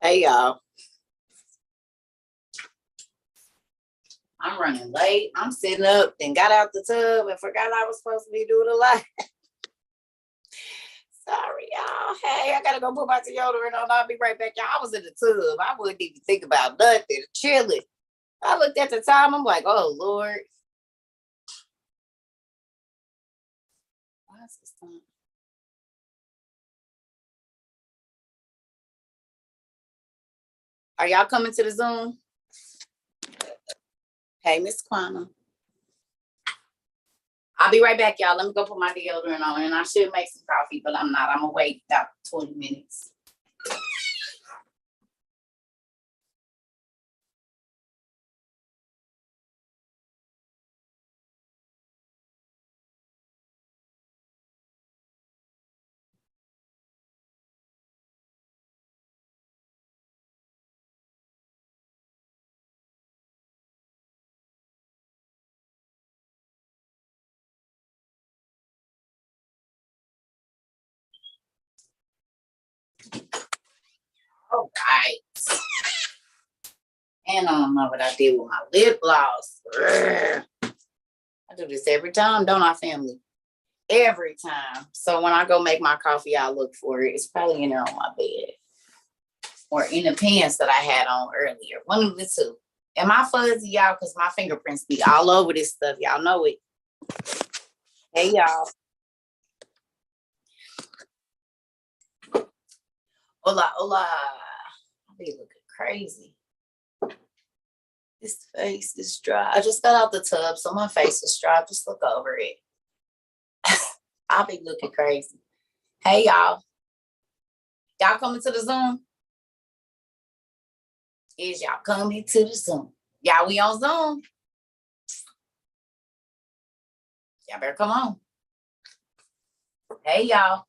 Hey y'all. I'm running late. I'm sitting up and got out the tub and forgot I was supposed to be doing a live. Sorry, y'all. Hey, I gotta go put my deodorant on. I'll be right back, y'all. I was in the tub. I wouldn't even think about nothing. Chilling. I looked at the time. I'm like, oh Lord. Why is this time? Are y'all coming to the Zoom? Hey, Miss Quana. I'll be right back, y'all. Let me go put my deodorant on, and I should make some coffee, but I'm not. I'm gonna wait about 20 minutes. All right. And I don't know what I did with my lip gloss. I do this every time, don't I, family? Every time. So when I go make my coffee, I'll look for it. It's probably in there on my bed. Or in the pants that I had on earlier. One of the two. Am I fuzzy, y'all? Because my fingerprints be all over this stuff. Y'all know it. Hey, y'all. Hola, hola. I be looking crazy. This face is dry. I just got out the tub, so my face is dry. Just look over it. I'll be looking crazy. Hey, y'all. Y'all coming to the Zoom? Is y'all coming to the Zoom? Y'all, we on Zoom. Y'all better come on. Hey, y'all.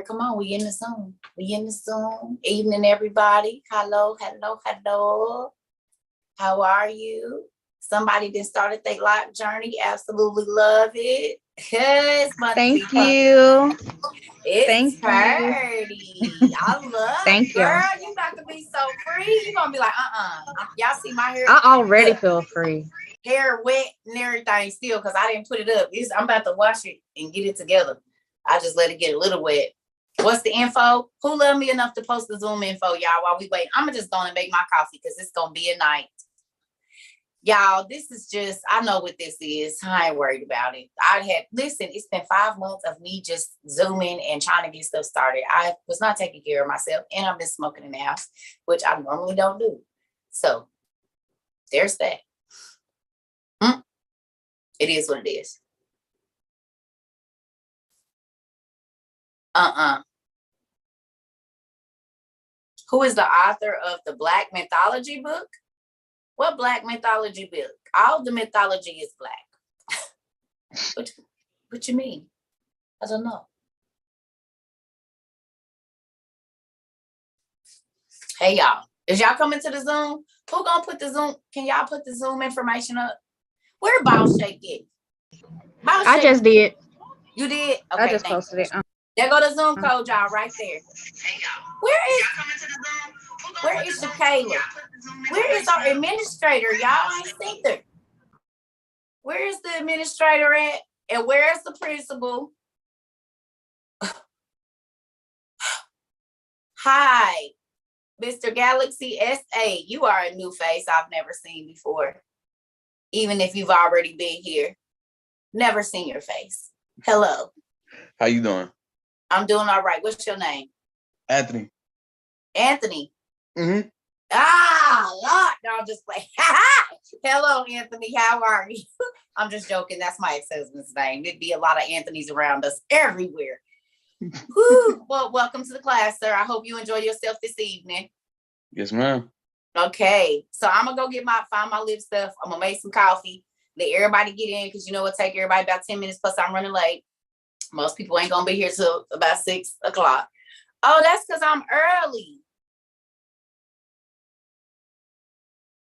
Come on, we in the Zoom. We in the Zoom. Evening, everybody. Hello, hello, hello. How are you? Somebody that started their life journey. Absolutely love it. Yes, thank you. It's party. I love Thank it, girl. you. You about to be so free. You gonna be like, y'all see my hair? I already feel free. Hair wet and everything still because I didn't put it up. I'm about to wash it and get it together. I just let it get a little wet. What's the info? Who love me enough to post the Zoom info, y'all, while we wait? I'm just going to make my coffee because it's going to be a night. Y'all, this is just, I know what this is. I ain't worried about it. Listen, it's been 5 months of me just Zooming and trying to get stuff started. I was not taking care of myself and I've been smoking in the house, which I normally don't do. So there's that. It is what it is. Who is the author of the Black Mythology book? What Black mythology book? All the mythology is Black. What you mean? I don't know. Hey, y'all. Is y'all coming to the Zoom? Who gonna put the Zoom? Can y'all put the Zoom information up? Where Boss Shake it? I just did. You did? Okay, I just posted it. There go the Zoom code, y'all, right there. Hey, y'all. Where is Shakayla? Where is our administrator? Y'all, I ain't seen her. Where is the administrator at? And where's the principal? Hi, Mr. Galaxy SA. You are a new face I've never seen before. Even if you've already been here. Never seen your face. Hello. How you doing? I'm doing all right. What's your name? Anthony. Anthony. Mm-hmm. Lord. No, I'm just like, hello, Anthony. How are you? I'm just joking. That's my ex-husband's name. There'd be a lot of Anthony's around us everywhere. Woo. Well, welcome to the class, sir. I hope you enjoy yourself this evening. Yes, ma'am. Okay. So I'm going to go find my lip stuff. I'm going to make some coffee. Let everybody get in because you know it'll take everybody about 10 minutes. Plus, I'm running late. Most people ain't going to be here till about 6 o'clock. Oh, that's because I'm early.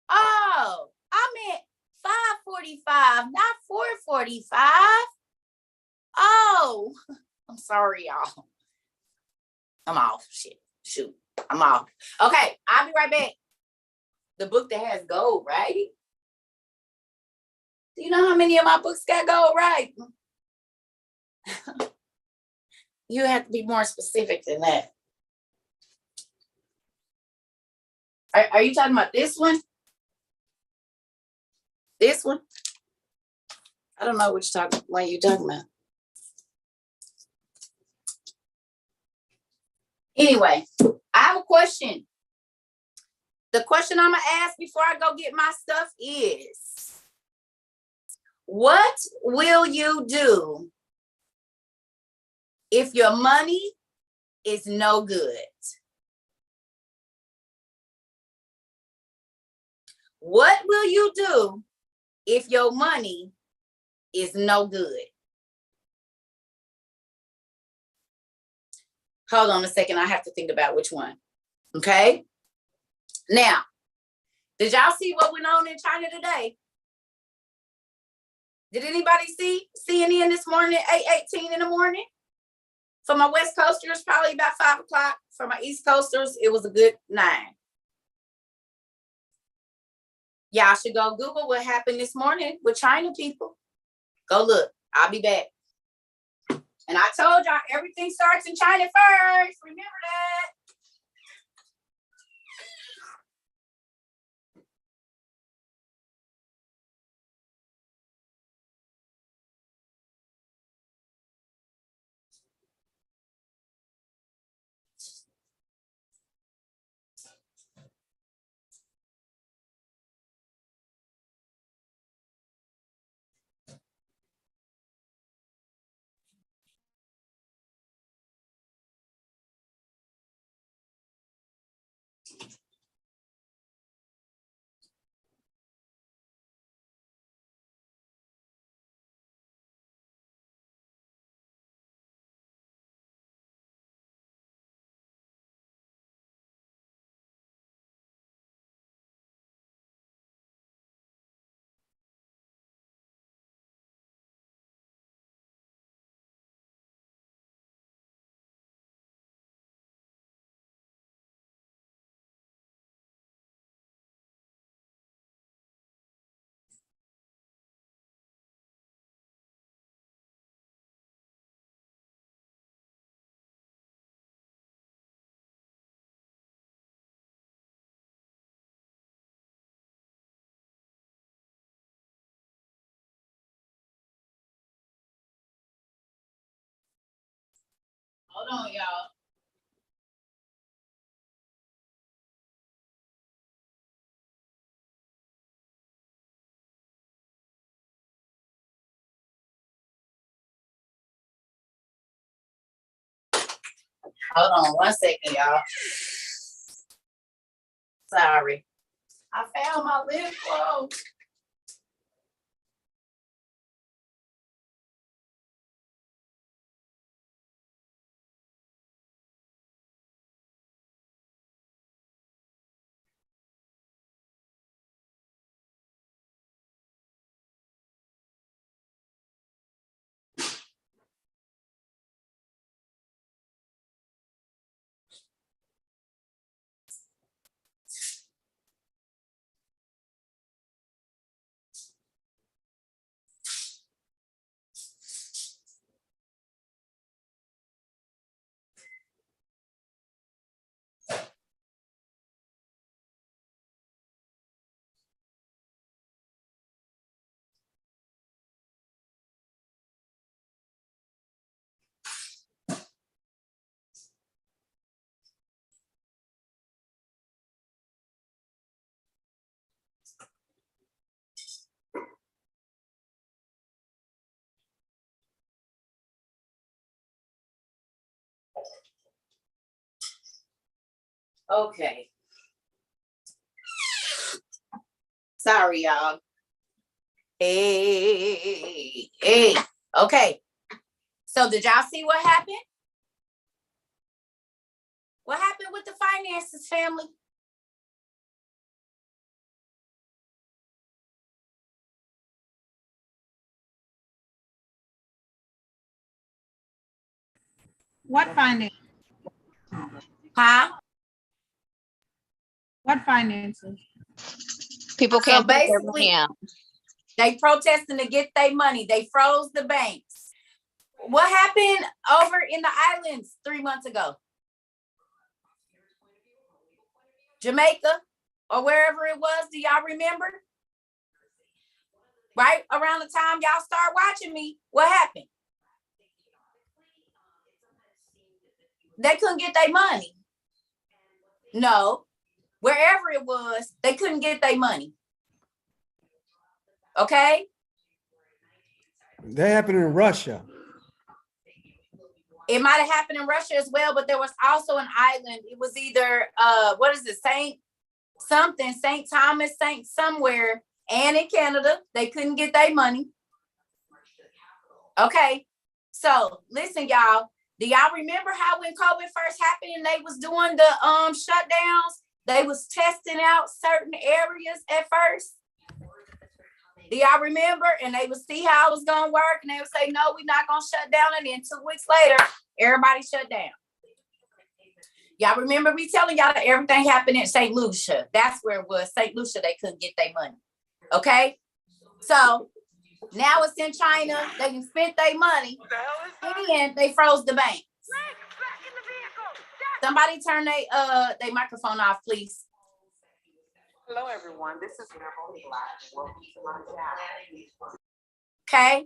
Oh, I meant 5:45, not 4:45. Oh, I'm sorry, y'all. I'm off. Shoot. I'm off. Okay, I'll be right back. The book that has gold, right? Do you know how many of my books got gold, right? You have to be more specific than that. Are you talking about this one? This one? I don't know what you're talking about. Anyway, I have a question. The question I'm going to ask before I go get my stuff is, what will you do if your money is no good? What will you do if your money is no good? Hold on a second. I have to think about which one. Okay. Now, did y'all see what went on in China today? Did anybody see CNN this morning at 8:18 in the morning? For my West Coasters, probably about 5 o'clock. For my East Coasters, it was a good 9. Y'all should go Google what happened this morning with China people. Go look. I'll be back. And I told y'all everything starts in China first. Remember that. Hold on, y'all. Hold on 1 second, y'all. Sorry. I found my lip gloss. Okay. Sorry, y'all. Hey. Okay. So did y'all see what happened? What happened with the finances, family? What finance? Huh? What finances? People So can't take their basically, money out. they protesting to get their money. They froze the banks. What happened over in the islands 3 months ago? Jamaica or wherever it was, do y'all remember? Right around the time y'all start watching me, what happened? They couldn't get their money. No, wherever it was, they couldn't get their money. Okay? That happened in Russia. It might have happened in Russia as well, but there was also an island. It was either what is it, Saint Thomas, Saint somewhere, and in Canada, they couldn't get their money. Okay, so listen, y'all. Do y'all remember how when COVID first happened and they was doing the shutdowns, they was testing out certain areas at first? Do y'all remember? And they would see how it was gonna work, and they would say, no, we're not gonna shut down. And then 2 weeks later, everybody shut down. Y'all remember me telling y'all that everything happened in St. Lucia? That's where it was. St. Lucia, they couldn't get their money. Okay? So now it's in China. They can spend their money and they froze the banks. Somebody turn their microphone off, please. Hello, everyone. This is Okay.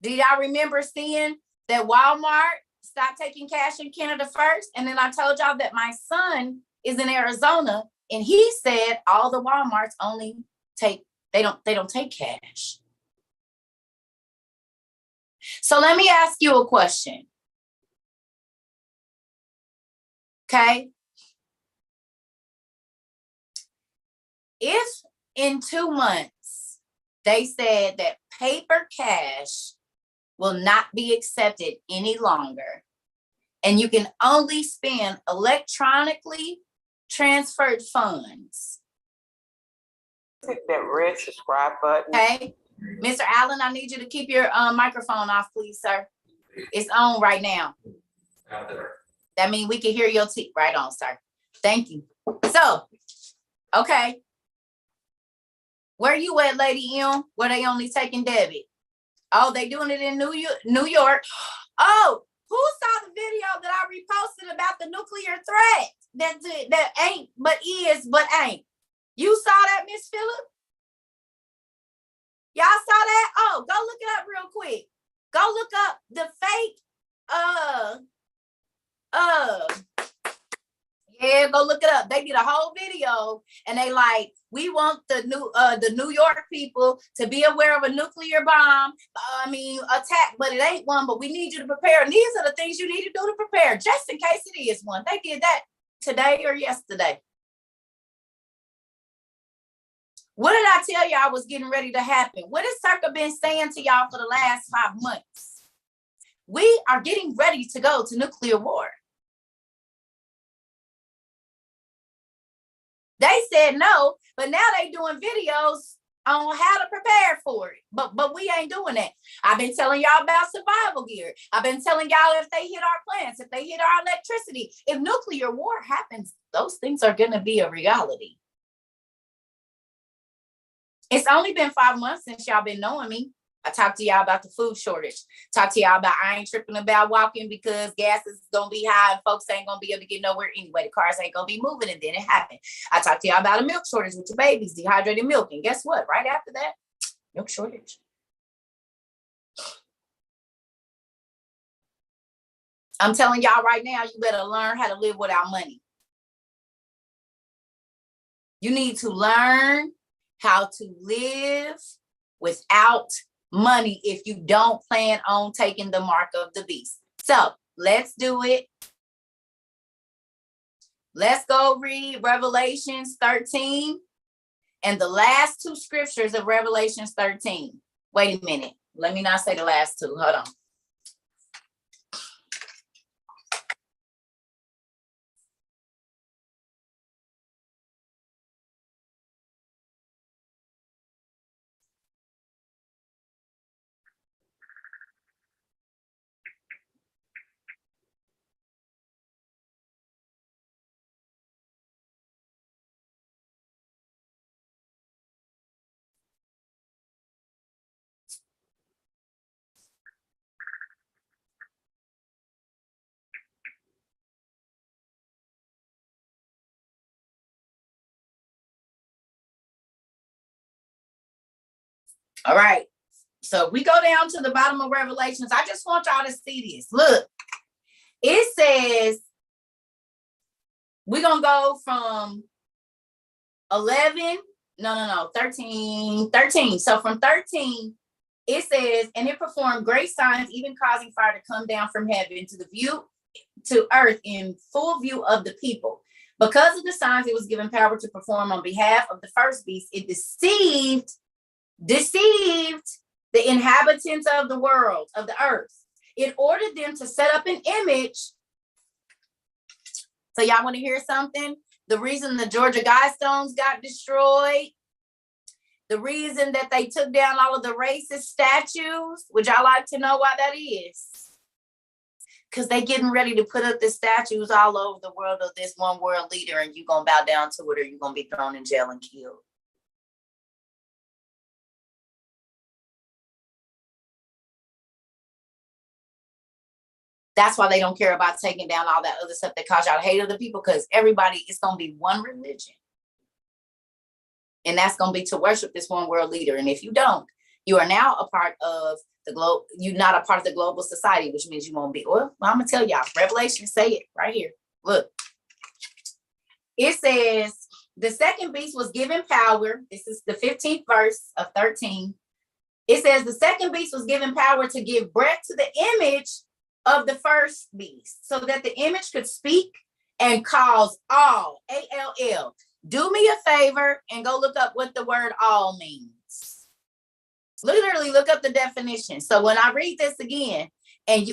Do y'all remember seeing that Walmart stopped taking cash in Canada first? And then I told y'all that my son is in Arizona, and he said all the Walmarts only take, they don't take cash. So let me ask you a question. Okay. If in 2 months they said that paper cash will not be accepted any longer, and you can only spend electronically transferred funds. hit that red subscribe button. Okay, Mr. Allen, I need you to keep your microphone off, please, sir. It's on right now. That means we can hear your teeth. Right on, sir. Thank you. So, okay. Where you at, Lady M? Where they only taking debit? Oh, they doing it in New York. Oh, who saw the video that I reposted about the nuclear threat? That ain't, but is, but ain't. You saw that, Miss Phillip? Y'all saw that? Oh, go look it up real quick. Go look up the fake, yeah, go look it up. They did a whole video and they like, we want the New York people to be aware of a nuclear bomb, attack, but it ain't one, but we need you to prepare. And these are the things you need to do to prepare, just in case it is one. They did that today or yesterday. What did I tell y'all was getting ready to happen? What has Cerca been saying to y'all for the last 5 months? We are getting ready to go to nuclear war. They said no, but now they doing videos on how to prepare for it. But we ain't doing that. I've been telling y'all about survival gear. I've been telling y'all if they hit our plants, if they hit our electricity, if nuclear war happens, those things are going to be a reality. It's only been 5 months since y'all been knowing me. I talked to y'all about the food shortage. Talked to y'all about I ain't tripping about walking because gas is going to be high and folks ain't going to be able to get nowhere anyway. The cars ain't going to be moving, and then it happened. I talked to y'all about a milk shortage with your babies, dehydrated milk. And guess what? Right after that, milk shortage. I'm telling y'all right now, you better learn how to live without money. You need to learn how to live without money if you don't plan on taking the mark of the beast. So let's do it. Let's go read Revelations 13 and the last 2 scriptures of Revelations 13. Wait a minute. Let me not say the last 2. Hold on. All right. So we go down to the bottom of Revelations. I just want y'all to see this. Look, it says we're going to go from 11, 13. So from 13, it says, and it performed great signs, even causing fire to come down from heaven to earth in full view of the people. Because of the signs it was given power to perform on behalf of the first beast, it deceived the inhabitants of the world, of the earth. It ordered them to set up an image. So y'all want to hear something? The reason the Georgia Guidestones got destroyed, the reason that they took down all of the racist statues, would y'all like to know why that is? Because they getting ready to put up the statues all over the world of this one world leader, and you're going to bow down to it or you're going to be thrown in jail and killed. That's why they don't care about taking down all that other stuff that cause y'all to hate other people, because everybody is going to be one religion. And that's going to be to worship this one world leader. And if you don't, you are now a part of the globe. You're not a part of the global society, which means you won't be. Well, I'm going to tell y'all, Revelation say it right here. Look, it says the second beast was given power. This is the 15th verse of 13. It says the second beast was given power to give breath to the image of the first beast, so that the image could speak and cause all, A-L-L. Do me a favor and go look up what the word all means. Literally look up the definition. So when I read this again, and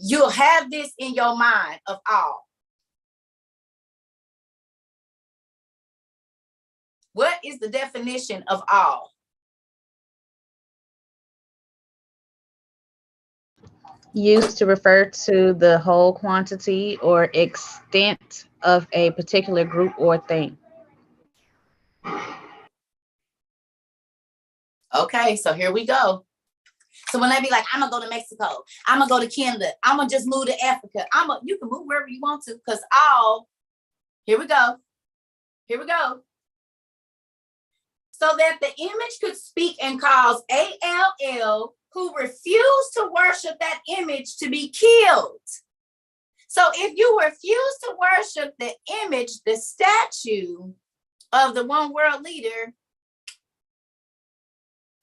you'll have this in your mind of all. What is the definition of all? Used to refer to the whole quantity or extent of a particular group or thing. Okay, so here we go. So when they be like, I'm gonna go to Mexico, I'm gonna go to Canada, I'm gonna just move to Africa, you can move wherever you want to, because here we go. So that the image could speak and cause A-L-L who refuse to worship that image to be killed. So if you refuse to worship the image, the statue of the one world leader,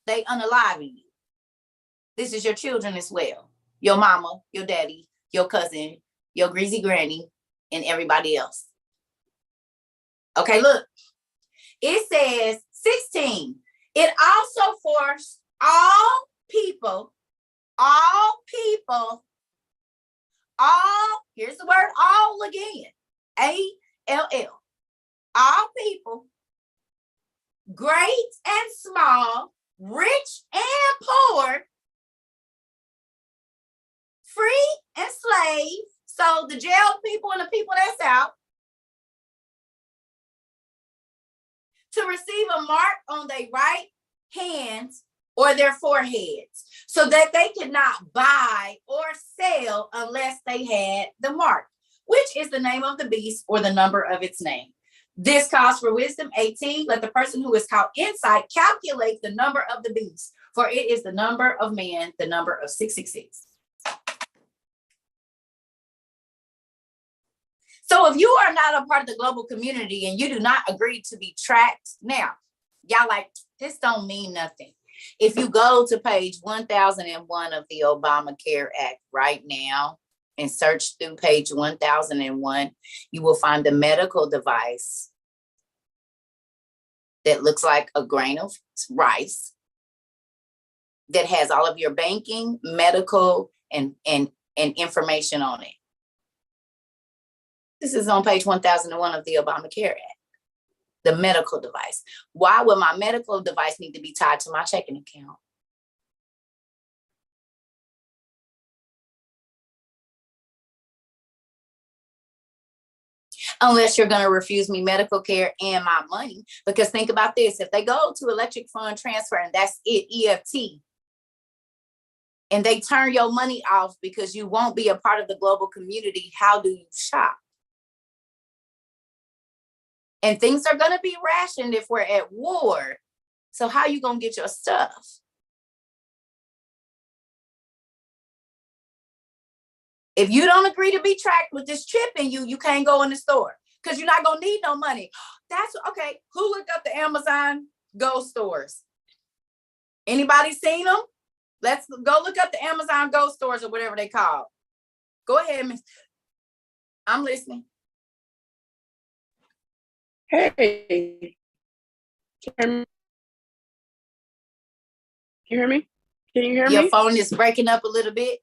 they unaliving you. This is your children as well. Your mama, your daddy, your cousin, your greasy granny, and everybody else. Okay, look. It says 16. It also forced all people, here's the word all again, A-L-L, all people, great and small, rich and poor, free and slave, so the jail people and the people that's out, to receive a mark on their right hands or their foreheads, so that they could not buy or sell unless they had the mark, which is the name of the beast or the number of its name. This calls for wisdom. 18, let the person who is called insight calculate the number of the beast, for it is the number of man, the number of 666. So if you are not a part of the global community and you do not agree to be tracked, now, y'all like, this don't mean nothing. If you go to page 1001 of the Obamacare Act right now and search through page 1001, you will find a medical device that looks like a grain of rice that has all of your banking, medical, and information on it. This is on page 1001 of the Obamacare Act. The medical device. Why would my medical device need to be tied to my checking account? Unless you're going to refuse me medical care and my money. Because think about this. If they go to electric fund transfer and that's it, EFT, and they turn your money off because you won't be a part of the global community, how do you shop? And things are going to be rationed if we're at war. So how are you going to get your stuff? If you don't agree to be tracked with this chip in you, you can't go in the store because you're not going to need no money. That's okay. Who looked up the Amazon Go stores? Anybody seen them? Let's go look up the Amazon Go stores or whatever they call. Go ahead, Miss. I'm listening. Hey, can you hear me? Can you hear Your me? phone is breaking up a little bit.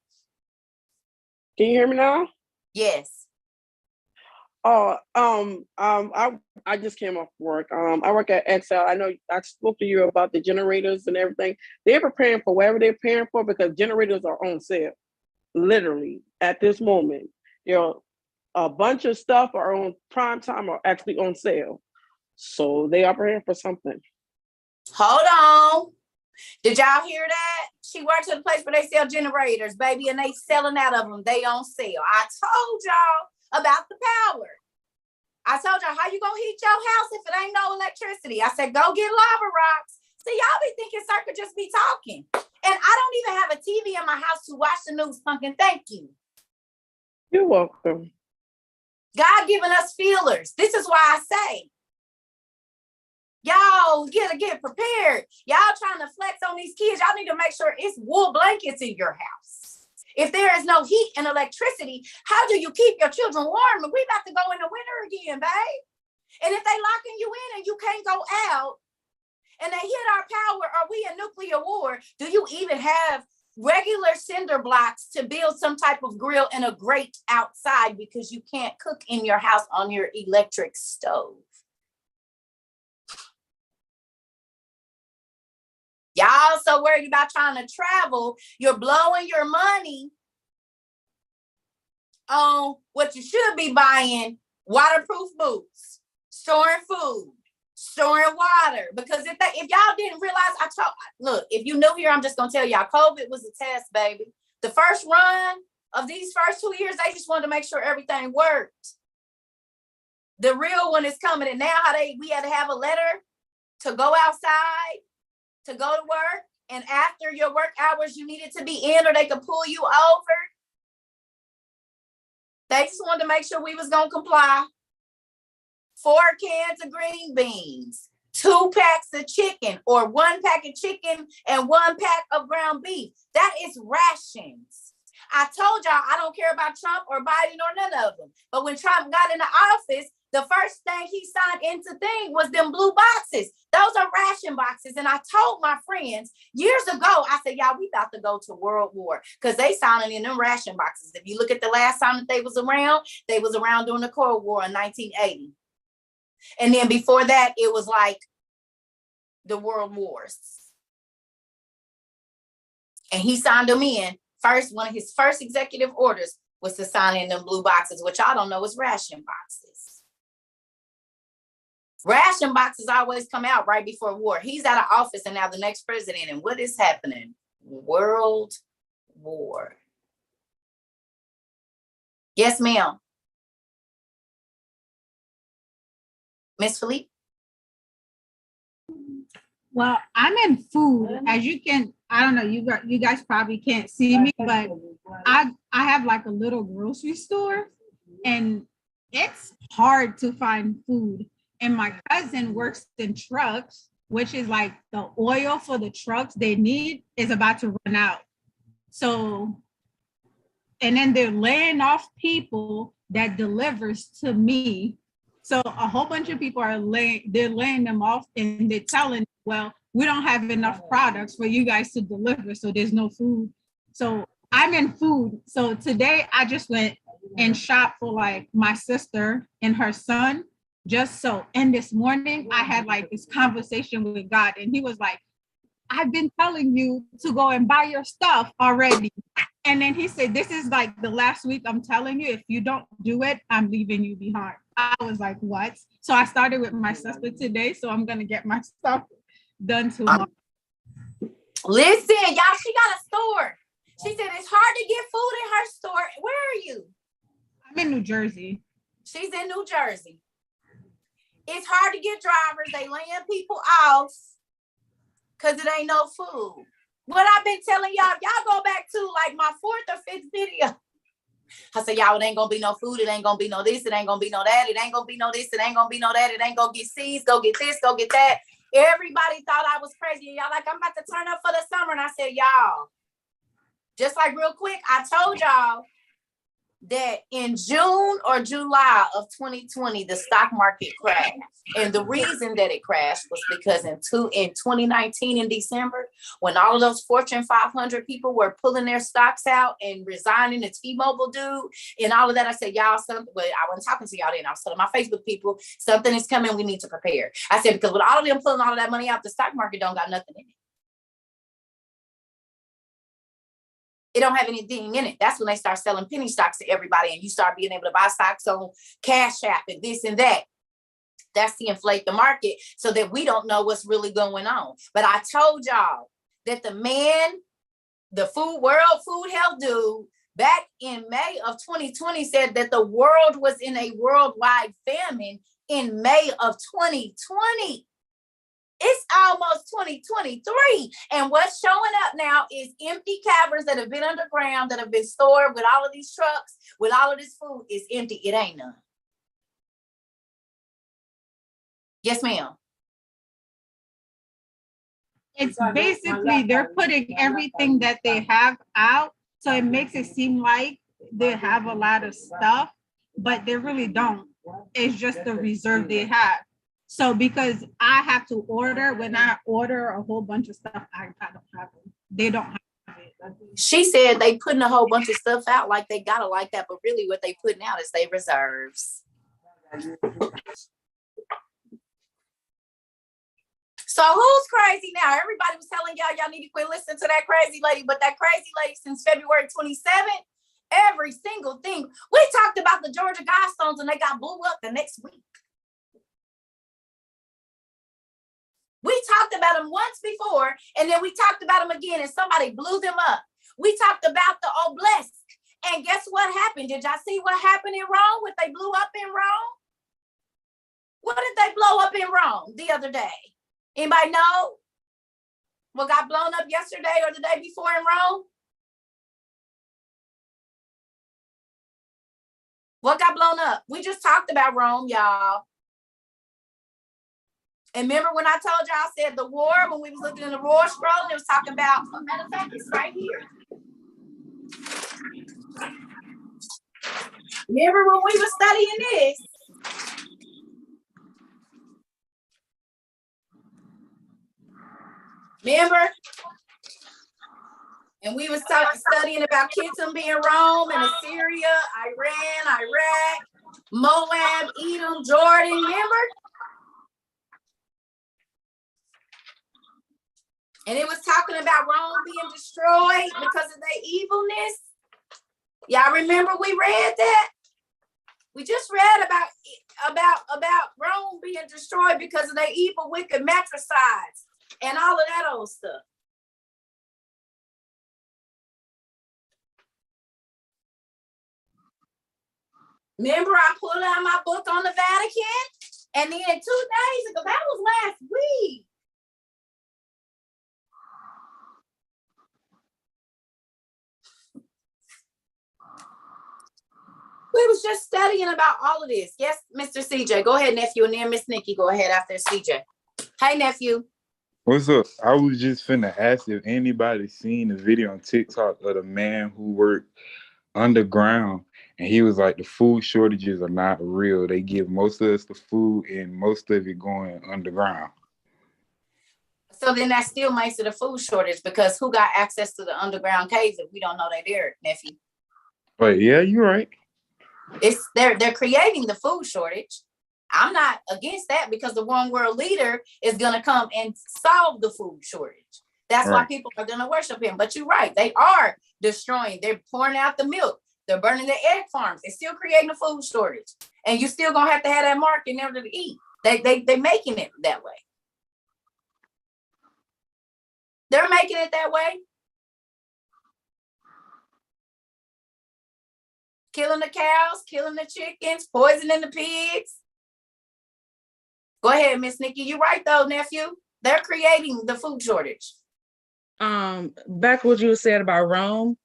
Can you hear me now? Yes. Oh, I just came off work. I work at Excel. I know I spoke to you about the generators and everything. They're preparing for whatever they're preparing for because generators are on sale, literally at this moment. You know, a bunch of stuff are on prime time or actually on sale, so they are preparing for something. Hold on. Did y'all hear that? She works at a place where they sell generators, baby, and they selling out of them. They on sale. I told y'all about the power. I told y'all, how you gonna heat your house if it ain't no electricity? I said, go get lava rocks. See, y'all be thinking Cerca just be talking. And I don't even have a TV in my house to watch the news, pumpkin. Thank you. You're welcome. God giving us feelers. This is why I say, y'all get prepared. Y'all trying to flex on these kids. Y'all need to make sure it's wool blankets in your house. If there is no heat and electricity, how do you keep your children warm? We about to go in the winter again, babe. And if they locking you in and you can't go out and they hit our power, are we in nuclear war? Do you even have regular cinder blocks to build some type of grill and a grate outside because you can't cook in your house on your electric stove? Y'all so worried about trying to travel, you're blowing your money on what you should be buying: waterproof boots, storing food, storing water. Because if y'all didn't realize, look, if you new here, I'm just gonna tell y'all, COVID was a test, baby. The first run of these first 2 years, they just wanted to make sure everything worked. The real one is coming, and now we had to have a letter to go outside, to go to work, and after your work hours, you needed to be in or they could pull you over. They just wanted to make sure we was gonna comply. 4 cans of green beans, 2 packs of chicken, or 1 pack of chicken and 1 pack of ground beef. That is rations. I told y'all I don't care about Trump or Biden or none of them. But when Trump got in the office, the first thing he signed into thing was them blue boxes. Those are ration boxes. And I told my friends years ago, I said, y'all, we about to go to World War because they signing in them ration boxes. If you look at the last time that they was around during the Cold War in 1980. And then before that, it was like the World Wars. And he signed them in. One of his first executive orders was to sign in them blue boxes, which I don't know is ration boxes. Ration boxes always come out right before war. He's out of office and now the next president. And what is happening? World War. Yes, ma'am. Miss Philippe? Well, I'm in food. As you can, I don't know, you guys probably can't see me, but I have like a little grocery store and it's hard to find food. And my cousin works in trucks, which is like the oil for the trucks they need is about to run out. So, and then they're laying off people that delivers to me. So a whole bunch of people they're laying them off and they're telling, well, we don't have enough products for you guys to deliver, so there's no food. So I'm in food. So today I just went and shopped for like my sister and her son, and this morning I had like this conversation with God and he was like, I've been telling you to go and buy your stuff already. And then he said, this is like the last week I'm telling you, if you don't do it, I'm leaving you behind. I was like, what? So I started with my sister today. So I'm going to get my stuff done tomorrow. Listen, y'all, she got a store. She said it's hard to get food in her store. Where are you? I'm in New Jersey. She's in New Jersey. It's hard to get drivers. They laying people off because it ain't no food. What I've been telling y'all, if y'all go back to like my 4th or 5th video, I said, y'all, it ain't gonna be no food. It ain't gonna be no this. It ain't gonna be no that. It ain't gonna be no this. It ain't gonna be no that. It ain't gonna get seeds. Go get this. Go get that. Everybody thought I was crazy. And y'all like, I'm about to turn up for the summer. And I said, y'all, just like real quick, I told y'all that in June or July of 2020, the stock market crashed. And the reason that it crashed was because in 2019 in December, when all of those Fortune 500 people were pulling their stocks out and resigning, the T-Mobile dude and all of that, I said, y'all, something, well, I wasn't talking to y'all then. I was telling my Facebook people, something is coming. We need to prepare. I said, because with all of them pulling all of that money out, the stock market don't got nothing in it. It don't have anything in it. That's when they start selling penny stocks to everybody and you start being able to buy stocks on Cash App and this and that. That's to inflate the market so that we don't know what's really going on. But I told y'all that the man, the World Food Health dude, back in May of 2020 said that the world was in a worldwide famine in May of 2020. It's almost 2023. And what's showing up now is empty caverns that have been underground, that have been stored with all of these trucks, with all of this food. Is empty. It ain't none. Yes, ma'am. It's basically they're putting everything that they have out. So it makes it seem like they have a lot of stuff, but they really don't. It's just the reserve they have. So because I have to order, when I order a whole bunch of stuff, I don't have it. They don't have it. She said they putting a whole bunch of stuff out like they got it like that, but really what they putting out is they reserves. So who's crazy now? Everybody was telling y'all need to quit listening to that crazy lady, but that crazy lady since February 27th, every single thing. We talked about the Georgia Guidestones and they got blew up the next week. We talked about them once before, and then we talked about them again, and somebody blew them up. We talked about the obelisk, and guess what happened? Did y'all see what happened in Rome? What they blew up in Rome? What did they blow up in Rome the other day? Anybody know what got blown up yesterday or the day before in Rome? What got blown up? We just talked about Rome, y'all. And remember when I told y'all, I said the war, when we was looking in the war scroll, and it was talking about, as a matter of fact, it's right here. Remember when we were studying this? Remember? And we was studying about Kittim being Rome and Assyria, Iran, Iraq, Moab, Edom, Jordan, remember? And it was talking about Rome being destroyed because of their evilness. Y'all remember we read that? We just read about Rome being destroyed because of their evil, wicked matricides and all of that old stuff. Remember I pulled out my book on the Vatican? And then 2 days ago, that was last week. We was just studying about all of this. Yes, Mr. CJ. Go ahead, nephew. And then Miss Nikki, go ahead after CJ. Hey, nephew. What's up? I was just finna ask if anybody seen the video on TikTok of the man who worked underground, and he was like, the food shortages are not real. They give most of us the food and most of it going underground. So then that still makes it a food shortage, because who got access to the underground caves if we don't know they're there, nephew? But yeah, you're right. They're creating the food shortage. I'm not against that, because the one world leader is going to come and solve the food shortage. That's why people are going to worship him. But you're right. They are destroying. They're pouring out the milk. They're burning the egg farms. It's still creating a food shortage. And you're still going to have that market in order to eat. They're making it that way. They're making it that way. Killing the cows, killing the chickens, poisoning the pigs. Go ahead, Miss Nikki. You're right, though, nephew. They're creating the food shortage. Back what you said about Rome,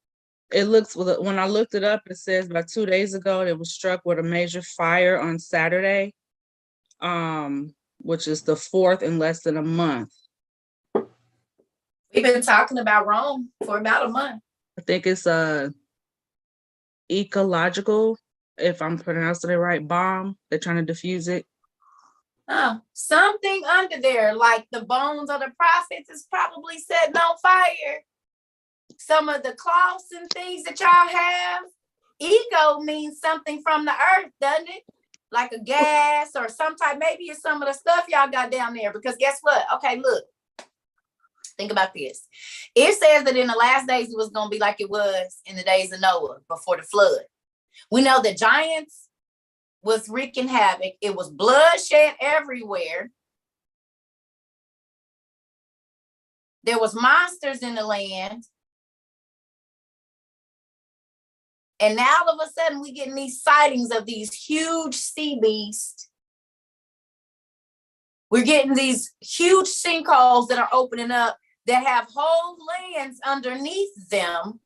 It looks, when I looked it up, it says about 2 days ago, it was struck with a major fire on Saturday, which is the fourth in less than a month. We've been talking about Rome for about a month. I think it's ecological, if I'm pronouncing it right, bomb. They're trying to defuse it. Something under there, like the bones of the prophets, is probably setting on fire. Some of the cloths and things that y'all have. Ego means something from the earth, doesn't it? Like a gas or some type. Maybe it's some of the stuff y'all got down there. Because guess what? Okay, look. Think about this. It says that in the last days it was going to be like it was in the days of Noah before the flood. We know the giants was wreaking havoc. It was bloodshed everywhere. There was monsters in the land. And now all of a sudden we getting these sightings of these huge sea beasts. We're getting these huge sinkholes that are opening up that have whole lands underneath them.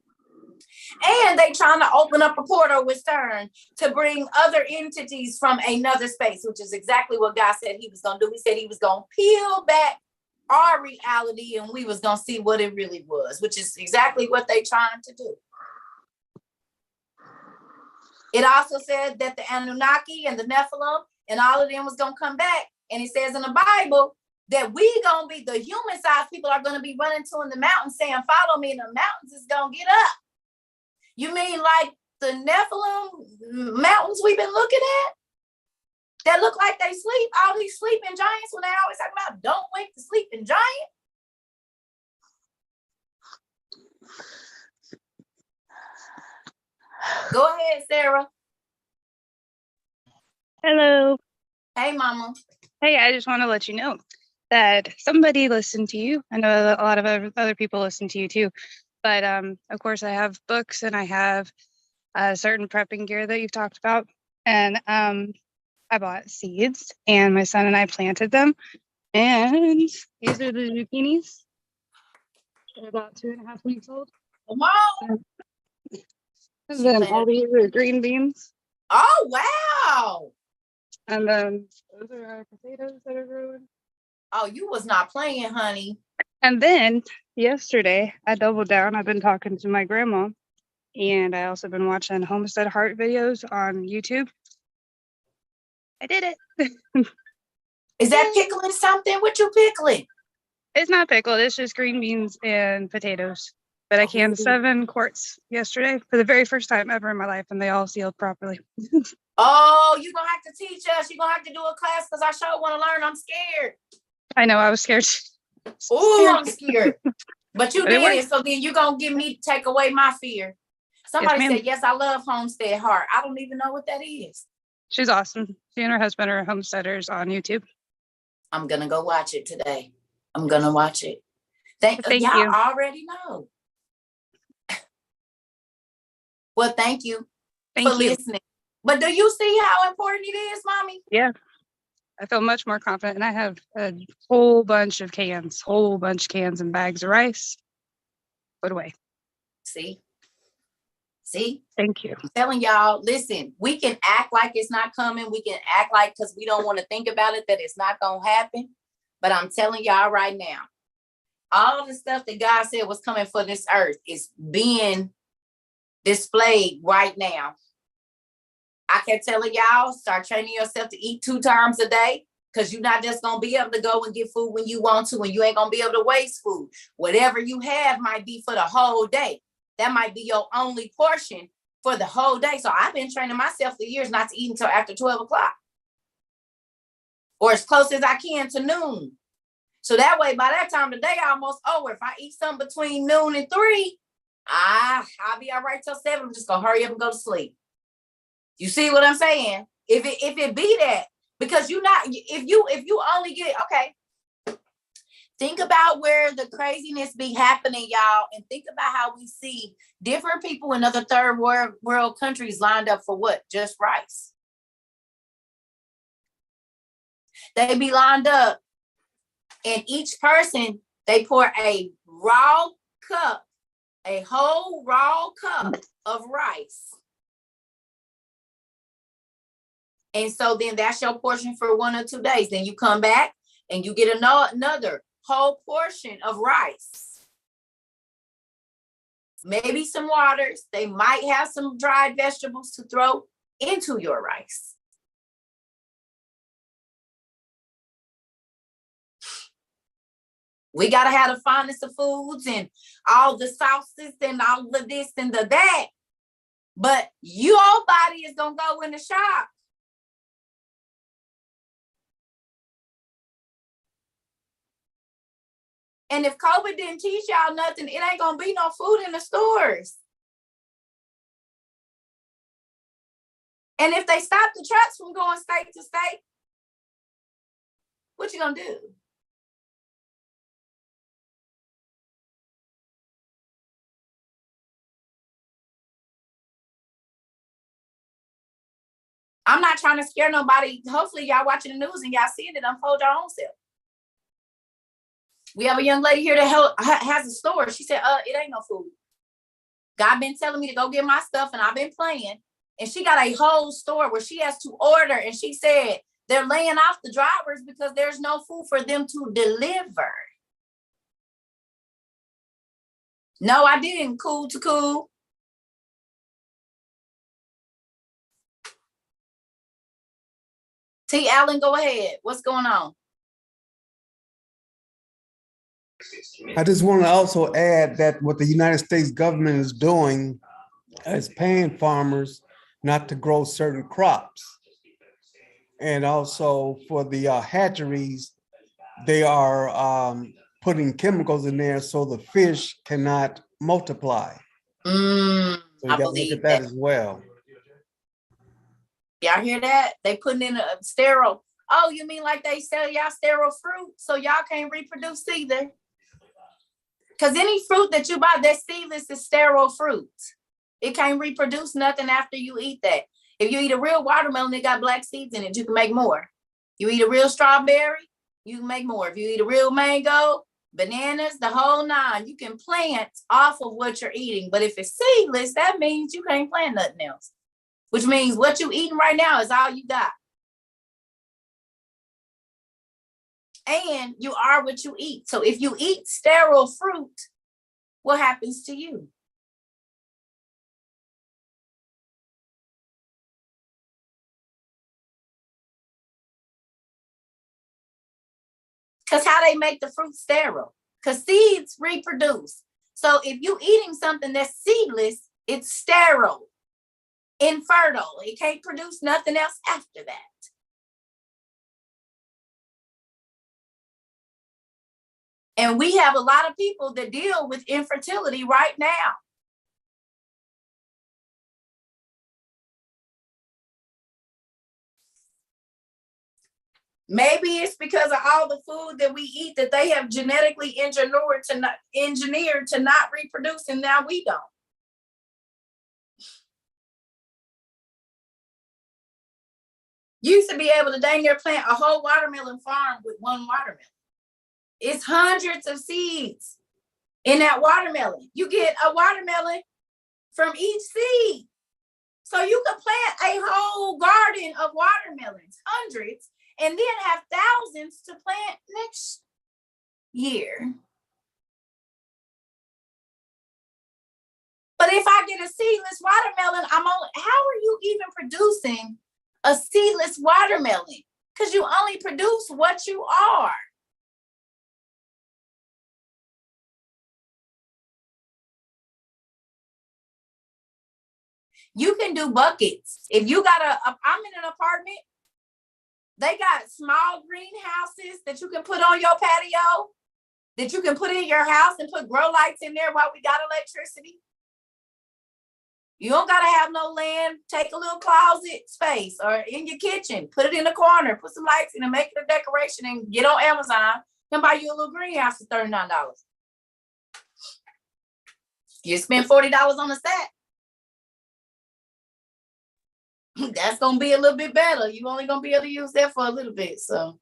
And they trying to open up a portal with CERN to bring other entities from another space, which is exactly what God said he was going to do. He said he was going to peel back our reality and we was going to see what it really was, which is exactly what they trying to do. It also said that the Anunnaki and the Nephilim and all of them was going to come back. And it says in the Bible that we going to be the human size people are going to be running to in the mountains saying, follow me, and the mountains is going to get up. You mean like the Nephilim mountains we've been looking at? That look like they sleep, all these sleeping giants when they always talk about don't wake the sleeping giant. Go ahead, Sarah. Hello. Hey, Mama. Hey, I just want to let you know that somebody listened to you. I know a lot of other people listen to you too. But of course, I have books and I have certain prepping gear that you've talked about. And I bought seeds and my son and I planted them. And these are the zucchinis. They're about 2.5 weeks old. Wow. And then all these are green beans. Oh, wow. And then those are our potatoes that are growing. Oh, you was not playing, honey. And then yesterday, I doubled down. I've been talking to my grandma, and I also been watching Homestead Heart videos on YouTube. I did it. Is that pickling something? What you pickling? It's not pickled. It's just green beans and potatoes. But I canned 7 quarts yesterday for the very first time ever in my life, and they all sealed properly. Oh, you're going to have to teach us. You're going to have to do a class because I sure want to learn. I'm scared. I know. I was scared. Oh, I'm scared. But you But did it. So then you're going to give me, take away my fear. Somebody said, yes, I love Homestead Heart. I don't even know what that is. She's awesome. She and her husband are homesteaders on YouTube. I'm going to go watch it today. I'm going to watch it. Thank you. Y'all already know. Well, thank you for listening. But do you see how important it is, Mommy? Yeah. I feel much more confident. And I have a whole bunch of cans and bags of rice. Put away. See? Thank you. I'm telling y'all, listen, we can act like it's not coming. We can act like, because we don't want to think about it, that it's not going to happen. But I'm telling y'all right now, all the stuff that God said was coming for this earth is being displayed right now. I kept telling y'all, start training yourself to eat 2 times a day, because you're not just going to be able to go and get food when you want to, and you ain't going to be able to waste food. Whatever you have might be for the whole day. That might be your only portion for the whole day. So I've been training myself for years not to eat until after 12 o'clock. Or as close as I can to noon. So that way, by that time, the day almost over. If I eat something between noon and 3, I'll be all right till 7. I'm just going to hurry up and go to sleep. You see what I'm saying? If it be that, because if you only get, okay, think about where the craziness be happening, y'all, and think about how we see different people in other third world countries lined up for what? Just rice. They be lined up, and each person, they pour a raw cup a whole raw cup of rice. And so then that's your portion for 1 or 2 days. Then you come back and you get another whole portion of rice. Maybe some waters. They might have some dried vegetables to throw into your rice. We got to have the finest of foods and all the sauces and all of this and the that. But your body is going to go in the shop. And if COVID didn't teach y'all nothing, it ain't going to be no food in the stores. And if they stop the trucks from going state to state, what you going to do? I'm not trying to scare nobody. Hopefully y'all watching the news and y'all seeing it unfold your own self. We have a young lady here that has a store. She said, it ain't no food. God been telling me to go get my stuff and I've been playing. And she got a whole store where she has to order. And she said they're laying off the drivers because there's no food for them to deliver. No, I didn't. Cool to cool. T. Allen, go ahead. What's going on? I just want to also add that what the United States government is doing is paying farmers not to grow certain crops. And also for the hatcheries, they are putting chemicals in there so the fish cannot multiply. So you I got to look at that as well. Y'all hear that? They putting in a sterile. Oh, you mean like they sell y'all sterile fruit so y'all can't reproduce either? Because any fruit that you buy that's seedless is sterile fruit. It can't reproduce nothing after you eat that. If you eat a real watermelon, it got black seeds in it, you can make more. You eat a real strawberry, you can make more. If you eat a real mango, bananas, the whole nine, you can plant off of what you're eating. But if it's seedless, that means you can't plant nothing else. Which means what you eating right now is all you got. And you are what you eat. So if you eat sterile fruit, what happens to you? Because how they make the fruit sterile? Because seeds reproduce. So if you eating something that's seedless, it's sterile, infertile. It can't produce nothing else after that. And we have a lot of people that deal with infertility right now. Maybe it's because of all the food that we eat that they have genetically engineered to not reproduce, and now we don't. You used to be able to dang near plant a whole watermelon farm with one watermelon. It's hundreds of seeds in that watermelon. You get a watermelon from each seed. So you could plant a whole garden of watermelons, hundreds, and then have thousands to plant next year. But if I get a seedless watermelon, how are you even producing a seedless watermelon? Because you only produce what you are. You can do buckets. If you got I'm in an apartment, they got small greenhouses that you can put on your patio, that you can put in your house and put grow lights in there while we got electricity. You don't gotta have no land. Take a little closet space or in your kitchen, put it in the corner, put some lights in and make it a decoration and get on Amazon and buy you a little greenhouse for $39. You spend $40 on a set. That's gonna be a little bit better. You only gonna be able to use that for a little bit, so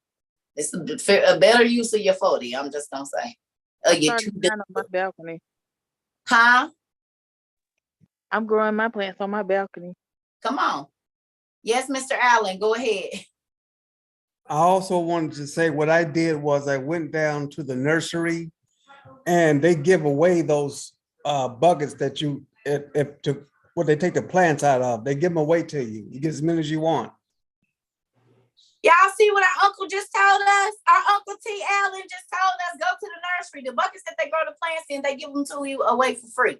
it's a better use of your 40. I'm just gonna say. On my balcony. Huh? I'm growing my plants on my balcony. Come on. Yes, Mr. Allen, go ahead. I also wanted to say what I did was I went down to the nursery and they give away those buckets that you, if to what they take the plants out of, they give them away to you. You get as many as you want. Y'all see what our uncle just told us? Our Uncle T. Allen just told us, go to the nursery. The buckets that they grow the plants in, they give them to you away for free.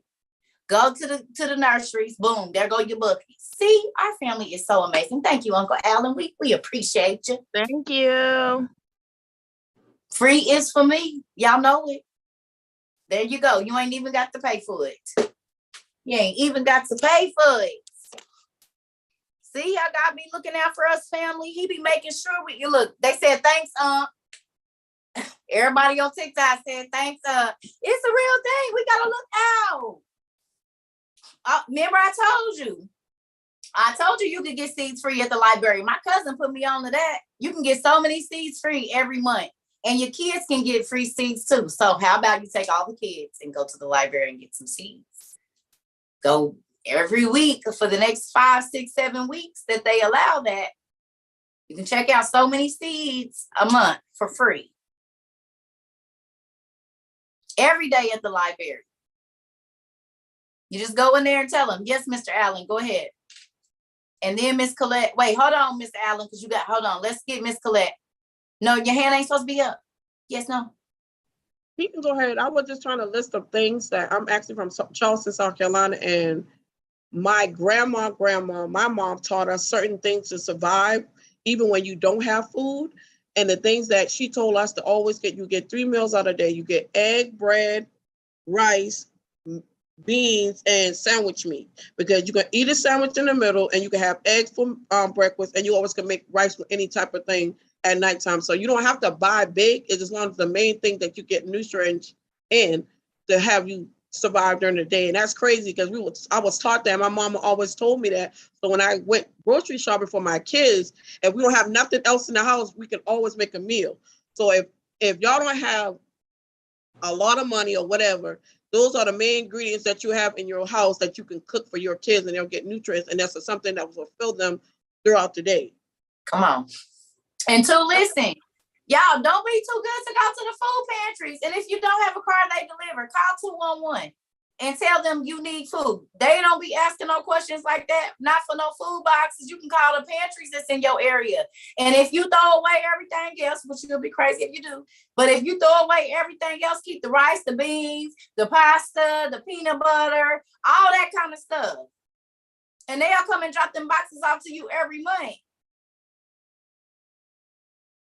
Go to the nurseries. Boom, there go your buckets. See, our family is so amazing. Thank you, Uncle Allen. We appreciate you. Thank you. Free is for me. Y'all know it. There you go. You ain't even got to pay for it. You ain't even got to pay for it. See, I gotta be looking out for us, family. He be making sure you look. They said thanks, everybody on TikTok said thanks, it's a real thing. We gotta look out. Remember I told you you could get seeds free at the library. My cousin put me on to that. You can get so many seeds free every month, and your kids can get free seeds too. So how about you take all the kids and go to the library and get some seeds? Go every week for the next 5, 6, 7 weeks that they allow that. You can check out so many seeds a month for free. Every day at the library. You just go in there and tell them, yes, Mr. Allen, go ahead. And then Miss Colette, wait, hold on, Mr. Allen, because hold on, let's get Miss Colette. No, your hand ain't supposed to be up. Yes, no. You can go ahead. I was just trying to list of things that I'm actually from Charleston, South Carolina, and my grandma, my mom taught us certain things to survive, even when you don't have food. And the things that she told us to always get, you get 3 meals out a day. You get egg, bread, rice, beans, and sandwich meat, because you can eat a sandwich in the middle and you can have eggs for breakfast, and you always can make rice with any type of thing at nighttime. So you don't have to buy big. It's as long as the main thing that you get nutrients in to have you survive during the day. And that's crazy because I was taught that. My mama always told me that. So when I went grocery shopping for my kids, if we don't have nothing else in the house, we can always make a meal. So if y'all don't have a lot of money or whatever, those are the main ingredients that you have in your house that you can cook for your kids, and they'll get nutrients. And that's something that will fulfill them throughout the day. Come on. And to listen, y'all don't be too good to go to the food pantries. And if you don't have a car they deliver, call 211 and tell them you need food. They don't be asking no questions like that. Not for no food boxes. You can call the pantries that's in your area. And if you throw away everything else, which you'll be crazy if you do, but if you throw away everything else, keep the rice, the beans, the pasta, the peanut butter, all that kind of stuff. And they'll come and drop them boxes off to you every month.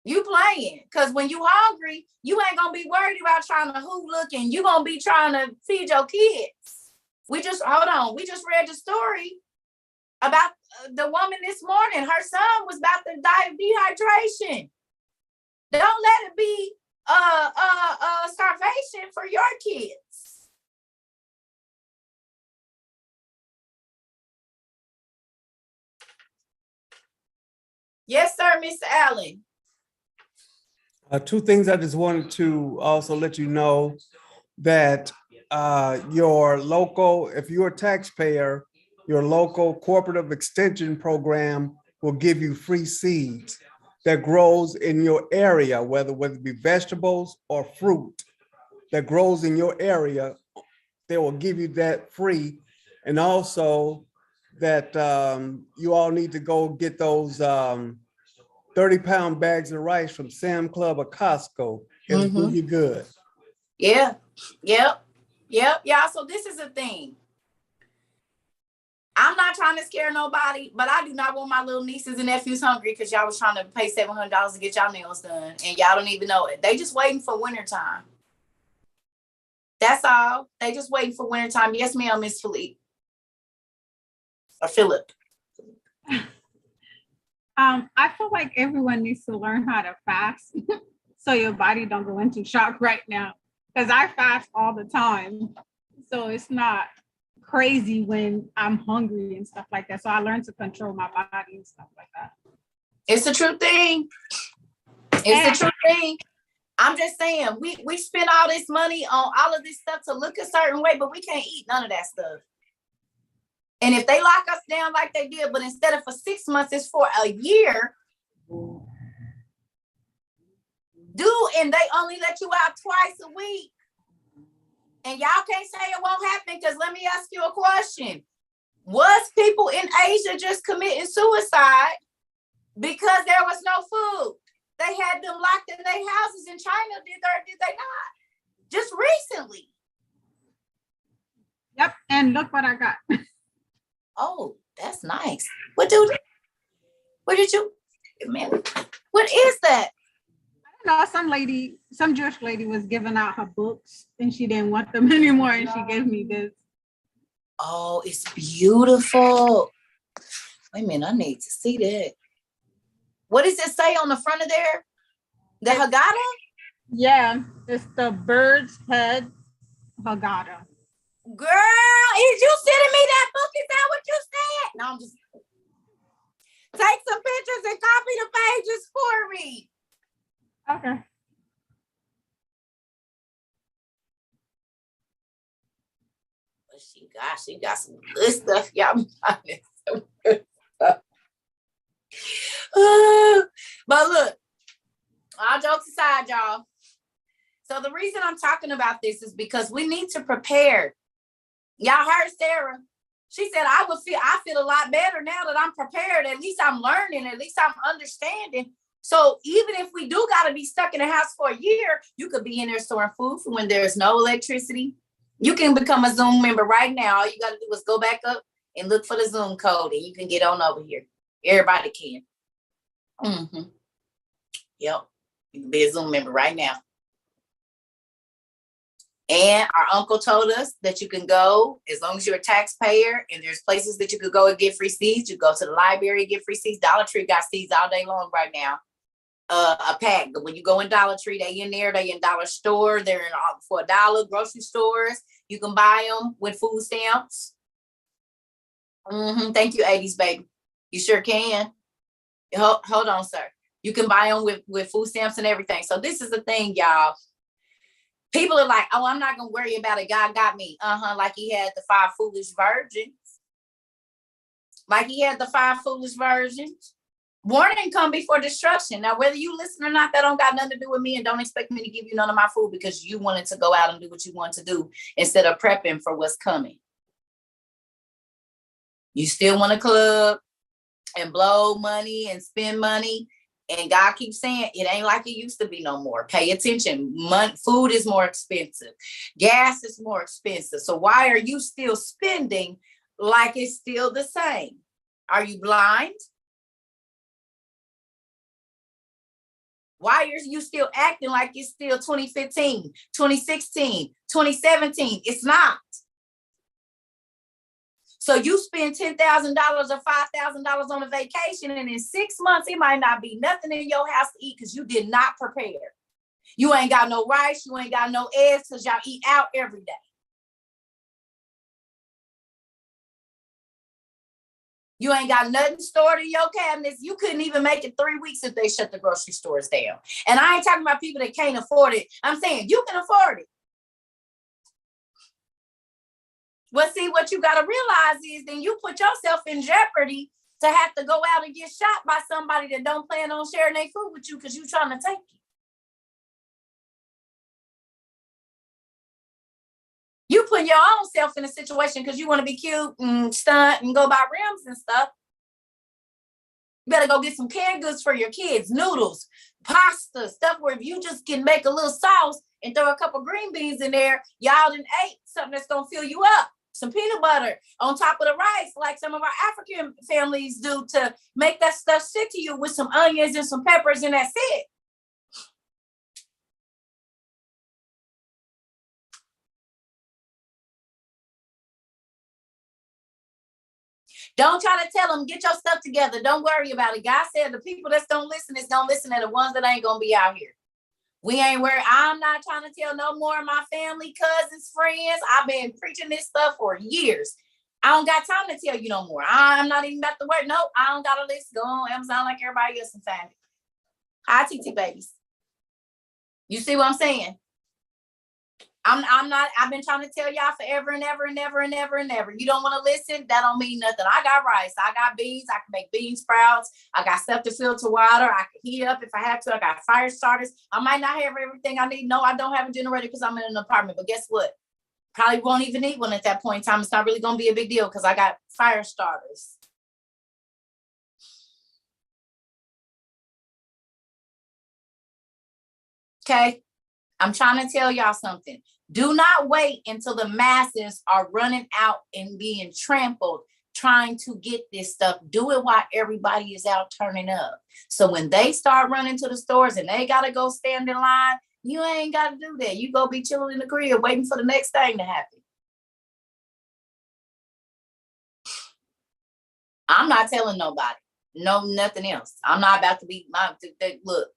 You playing, because when you hungry, you ain't gonna be worried about trying to who looking. You gonna be trying to feed your kids. We just read the story about the woman this morning. Her son was about to die of dehydration. Don't let it be starvation for your kids. Yes, sir, Mr. Allen. 2 things I just wanted to also let you know, that your local, if you're a taxpayer, your local cooperative extension program will give you free seeds that grows in your area, whether it be vegetables or fruit that grows in your area. They will give you that free. And also that you all need to go get those 30-pound bags of rice from Sam Club or Costco. It'll do you good. Yeah. Yep. Y'all, so this is the thing. I'm not trying to scare nobody, but I do not want my little nieces and nephews hungry because y'all was trying to pay $700 to get y'all nails done, and y'all don't even know it. They just waiting for wintertime. That's all. They just waiting for wintertime. Yes, ma'am, Miss Philippe. Or Philip. I feel like everyone needs to learn how to fast so your body don't go into shock right now. Because I fast all the time. So it's not crazy when I'm hungry and stuff like that. So I learned to control my body and stuff like that. It's a true thing. It's a true thing. I'm just saying, we spend all this money on all of this stuff to look a certain way, but we can't eat none of that stuff. And if they lock us down like they did, but instead of for 6 months, it's for a year, and they only let you out twice a week. And y'all can't say it won't happen, because let me ask you a question. Was people in Asia just committing suicide because there was no food? They had them locked in their houses in China, did they not? Just recently. Yep, and look what I got. Oh, that's nice. What did you, man, what is that? I don't know, some Jewish lady was giving out her books and she didn't want them anymore, and she gave me this. Oh, it's beautiful. Wait a minute, I need to see that. What does it say on the front of there? The Haggadah? Yeah, it's the bird's head Haggadah. Girl, is you sending me that book? Is that what you said? No, I'm just take some pictures and copy the pages for me. Okay. What she got some good stuff, y'all. Some good stuff. But look, all jokes aside, y'all. So the reason I'm talking about this is because we need to prepare. Y'all heard Sarah. She said, I feel a lot better now that I'm prepared. At least I'm learning. At least I'm understanding. So even if we do got to be stuck in the house for a year, you could be in there storing food for when there's no electricity. You can become a Zoom member right now. All you got to do is go back up and look for the Zoom code, and you can get on over here. Everybody can. Yep. You can be a Zoom member right now. And our uncle told us that you can go, as long as you're a taxpayer, and there's places that you could go and get free seeds. You go to the library and get free seeds. Dollar Tree got seeds all day long right now. A pack. But when you go in Dollar Tree, they in there, they in dollar store, they're in for $1. Grocery stores, you can buy them with food stamps. Thank you, 80s baby. You sure can. Hold on, sir. You can buy them with food stamps and everything. So this is the thing, y'all. People are like, oh, I'm not going to worry about it. God got me. Like he had the 5 foolish virgins. Like he had the 5 foolish virgins. Warning come before destruction. Now, whether you listen or not, that don't got nothing to do with me, and don't expect me to give you none of my food because you wanted to go out and do what you want to do instead of prepping for what's coming. You still want to club and blow money and spend money. And God keeps saying, it ain't like it used to be no more. Pay attention. Food is more expensive. Gas is more expensive. So why are you still spending like it's still the same? Are you blind? Why are you still acting like it's still 2015, 2016, 2017? It's not. So you spend $10,000 or $5,000 on a vacation, and in 6 months, it might not be nothing in your house to eat because you did not prepare. You ain't got no rice. You ain't got no eggs because y'all eat out every day. You ain't got nothing stored in your cabinets. You couldn't even make it 3 weeks if they shut the grocery stores down. And I ain't talking about people that can't afford it. I'm saying you can afford it. Well, see, what you got to realize is then you put yourself in jeopardy to have to go out and get shot by somebody that don't plan on sharing their food with you because you're trying to take it. You put your own self in a situation because you want to be cute and stunt and go buy rims and stuff. You better go get some canned goods for your kids, noodles, pasta, stuff where if you just can make a little sauce and throw a couple green beans in there, y'all done ate something that's going to fill you up. Some peanut butter on top of the rice, like some of our African families do, to make that stuff stick to you with some onions and some peppers, and that's it. Don't try to tell them, get your stuff together. Don't worry about it. God said the people that don't listen and the ones that ain't going to be out here. We ain't worried. I'm not trying to tell no more of my family, cousins, friends. I've been preaching this stuff for years. I don't got time to tell you no more. I'm not even about to work. Nope, I don't got a list. Go on Amazon like everybody else and find it. Hi, TT babies. You see what I'm saying? I've been trying to tell y'all forever and ever and ever and ever and ever. You don't want to listen? That don't mean nothing. I got rice. I got beans. I can make bean sprouts. I got stuff to filter water. I can heat up if I have to. I got fire starters. I might not have everything I need. No, I don't have a generator because I'm in an apartment. But guess what? Probably won't even need one at that point in time. It's not really going to be a big deal because I got fire starters. Okay? I'm trying to tell y'all something. Do not wait until the masses are running out and being trampled trying to get this stuff. Do it while everybody is out turning up. So when they start running to the stores and they got to go stand in line, you ain't got to do that. You go be chilling in the crib waiting for the next thing to happen. I'm not telling nobody. No, nothing else. I'm not about to be, look.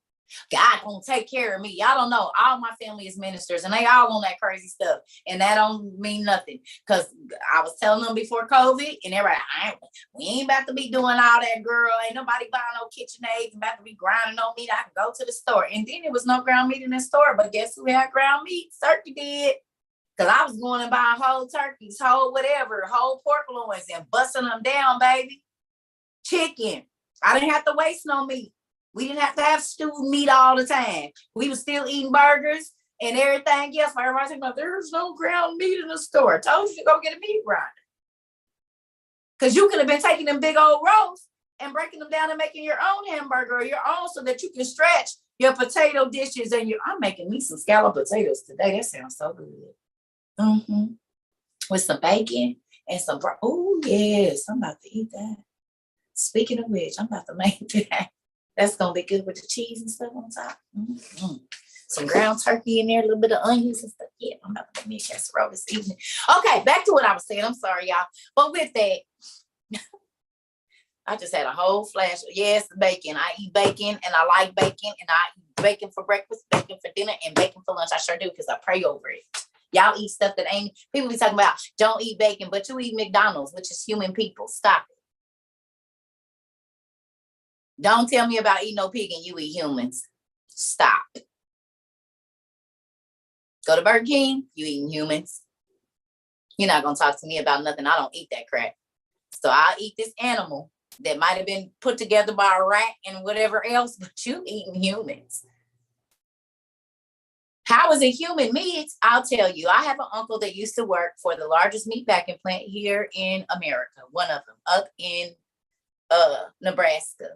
God gonna take care of me. Y'all don't know. All my family is ministers and they all on that crazy stuff. And that don't mean nothing. Because I was telling them before COVID and everybody, we ain't about to be doing all that, girl. Ain't nobody buying no KitchenAid. About to be grinding no meat. I can go to the store. And then there was no ground meat in the store. But guess who had ground meat? Cerca did. Because I was going and buying whole turkeys, whole whatever, whole pork loins and busting them down, baby. Chicken. I didn't have to waste no meat. We didn't have to have stewed meat all the time. We were still eating burgers and everything else. Everybody's talking about there's no ground meat in the store. I told you to go get a meat grinder. Because you could have been taking them big old roasts and breaking them down and making your own hamburger or your own so that you can stretch your potato dishes and I'm making me some scalloped potatoes today. That sounds so good. With some bacon and some, oh yes, I'm about to eat that. Speaking of which, I'm about to make that. That's going to be good with the cheese and stuff on top. Some ground turkey in there, a little bit of onions and stuff. Yeah, I'm about to make me a casserole this evening. Okay, back to what I was saying. I'm sorry, y'all. But with that, I just had a whole flash. Yes, bacon. I eat bacon and I like bacon and I eat bacon for breakfast, bacon for dinner, and bacon for lunch. I sure do because I pray over it. Y'all eat stuff that ain't, people be talking about, don't eat bacon, but you eat McDonald's, which is human people. Stop it. Don't tell me about eating no pig and you eat humans. Stop. Go to Burger King, you eating humans. You're not going to talk to me about nothing. I don't eat that crap. So I'll eat this animal that might have been put together by a rat and whatever else, but you eating humans. How is it human meat? I'll tell you. I have an uncle that used to work for the largest meat packing plant here in America. One of them up in Nebraska.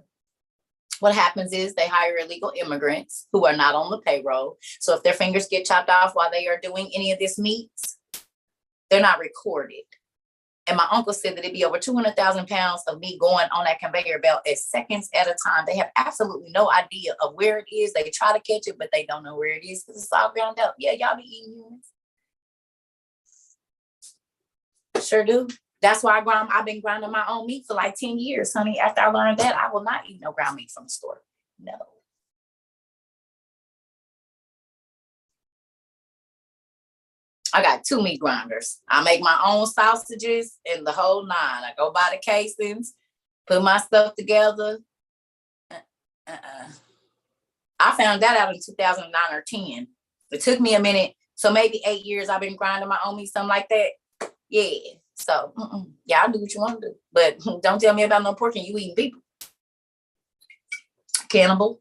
What happens is they hire illegal immigrants who are not on the payroll. So if their fingers get chopped off while they are doing any of this meat, they're not recorded. And my uncle said that it'd be over 200,000 pounds of meat going on that conveyor belt at seconds at a time. They have absolutely no idea of where it is. They try to catch it, but they don't know where it is because it's all ground up. Yeah, y'all be eating humans. Sure do. That's why I've been grinding my own meat for like 10 years, honey. After I learned that, I will not eat no ground meat from the store. No. I got 2 meat grinders. I make my own sausages and the whole nine. I go buy the casings, put my stuff together. I found that out in 2009 or 10. It took me a minute. So maybe 8 years I've been grinding my own meat, something like that. Yeah. So, y'all do what you want to do. But don't tell me about no pork and you eating people. Cannibal.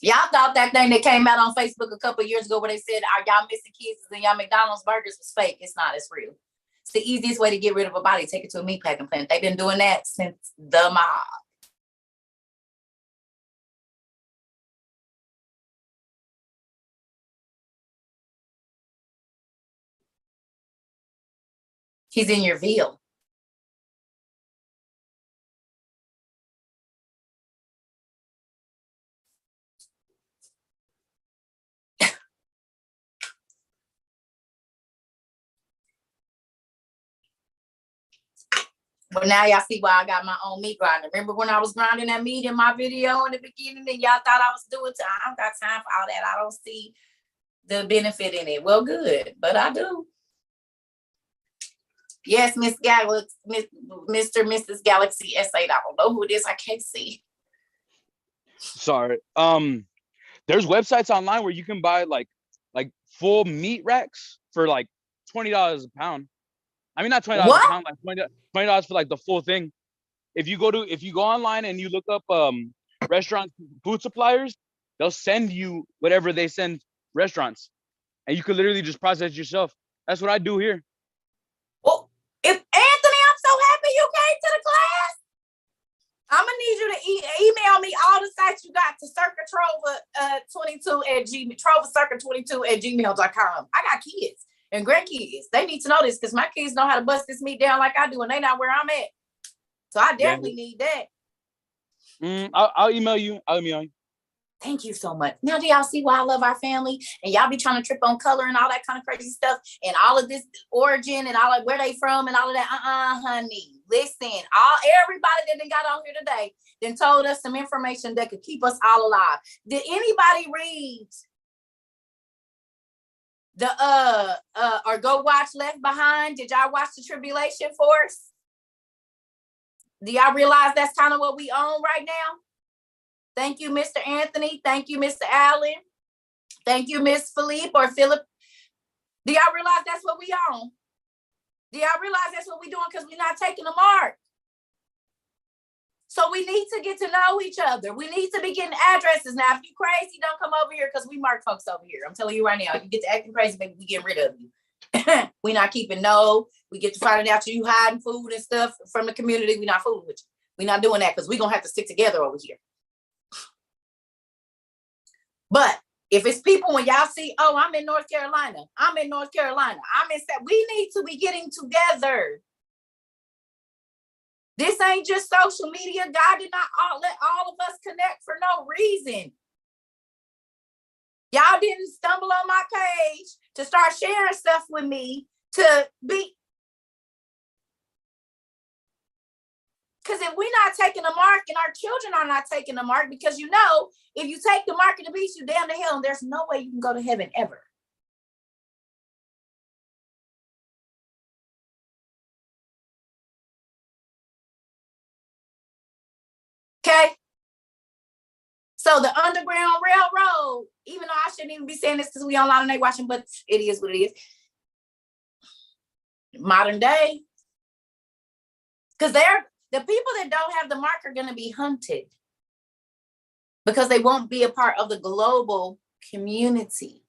Y'all thought that thing that came out on Facebook a couple of years ago where they said, are y'all missing kisses and y'all McDonald's burgers was fake? It's not. It's real. It's the easiest way to get rid of a body. Take it to a meat packing plant. They've been doing that since the mob. He's in your veal. Well, now y'all see why I got my own meat grinder. Remember when I was grinding that meat in my video in the beginning and y'all thought I was doing it? I don't got time for all that. I don't see the benefit in it. Well, good, but I do. Yes, Miss Galaxy, Mr. Mrs. Galaxy S8. I don't know who it is. I can't see. Sorry. There's websites online where you can buy like full meat racks for like $20 a pound. I mean, not $20 a What? pound, like $20 for like the full thing. If you go online and you look up restaurant food suppliers, they'll send you whatever they send restaurants, and you can literally just process yourself. That's what I do here. Well, if Anthony, I'm so happy you came to the class. I'm gonna need you to email me all the sites you got to Cerca Trova 22 at Gmail, Trova Cerca 22 at gmail.com. I got kids and grandkids. They need to know this because my kids know how to bust this meat down like I do, and they not where I'm at. So I definitely need that. I'll email you. Thank you so much. Now, do y'all see why I love our family? And y'all be trying to trip on color and all that kind of crazy stuff and all of this origin and all of where they from and all of that. Honey. Listen, everybody that done got on here today then told us some information that could keep us all alive. Did anybody read or go watch Left Behind? Did y'all watch The Tribulation Force? Do y'all realize that's kind of what we own right now? Thank you, Mr. Anthony. Thank you, Mr. Allen. Thank you, Miss Philippe or Philip. Do y'all realize that's what we own? Do y'all realize that's what we're doing because we're not taking the mark? So we need to get to know each other. We need to be getting addresses. Now, if you crazy, don't come over here because we mark folks over here. I'm telling you right now, if you get to acting crazy, baby, we getting rid of you. We're not keeping we get to finding out you hiding food and stuff from the community. We're not fooling with you. We're not doing that because we're going to have to stick together over here. But if it's people, when y'all see, oh, I'm in North Carolina, we need to be getting together. This ain't just social media. God did not let all of us connect for no reason. Y'all didn't stumble on my page to start sharing stuff with me to be. Because if we're not taking the mark and our children are not taking the mark, because if you take the mark of the beast, you damn to hell, and there's no way you can go to heaven ever. Okay? So the Underground Railroad, even though I shouldn't even be saying this because we online and they watching, but it is what it is. Modern day. Because the people that don't have the mark are going to be hunted because they won't be a part of the global community.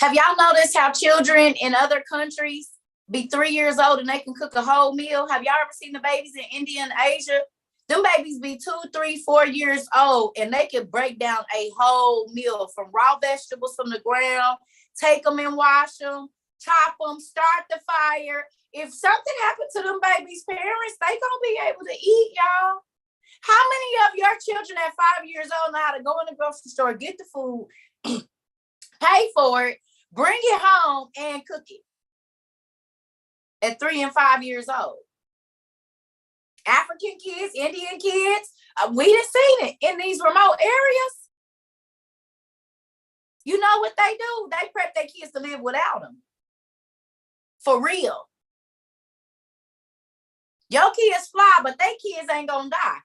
Have y'all noticed how children in other countries be 3 years old and they can cook a whole meal? Have y'all ever seen the babies in India and Asia? Them babies be 2, 3, 4 years old and they can break down a whole meal from raw vegetables from the ground, take them and wash them, chop them, start the fire. If something happened to them babies' parents, they gonna be able to eat, y'all. How many of your children at 5 years old know how to go in the grocery store, get the food, pay for it, bring it home, and cook it at 3 and 5 years old? African kids, Indian kids, we done seen it in these remote areas. You know what they do? They prep their kids to live without them. For real. Your kids fly, but they kids ain't gonna die.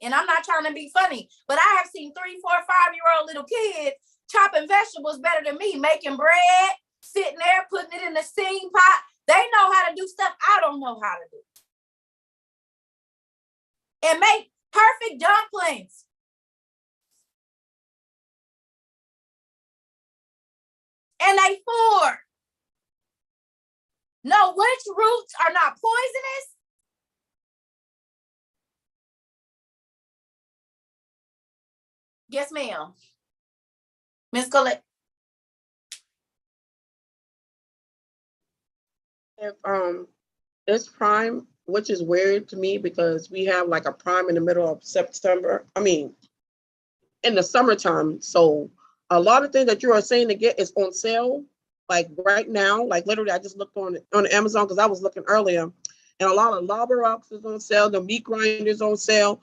And I'm not trying to be funny, but I have seen 3, 4, 5-year-old little kids chopping vegetables better than me, making bread, sitting there, putting it in the steam pot. They know how to do stuff I don't know how to do. And make perfect dumplings. And they 4. Know which roots are not poisonous. Yes, ma'am. Miss Colette. If it's Prime, which is weird to me because we have like a Prime in the middle of September. I mean, in the summertime. So a lot of things that you are saying to get is on sale. Like right now, like literally, I just looked on Amazon because I was looking earlier, and a lot of lava rocks is on sale. The meat grinders on sale.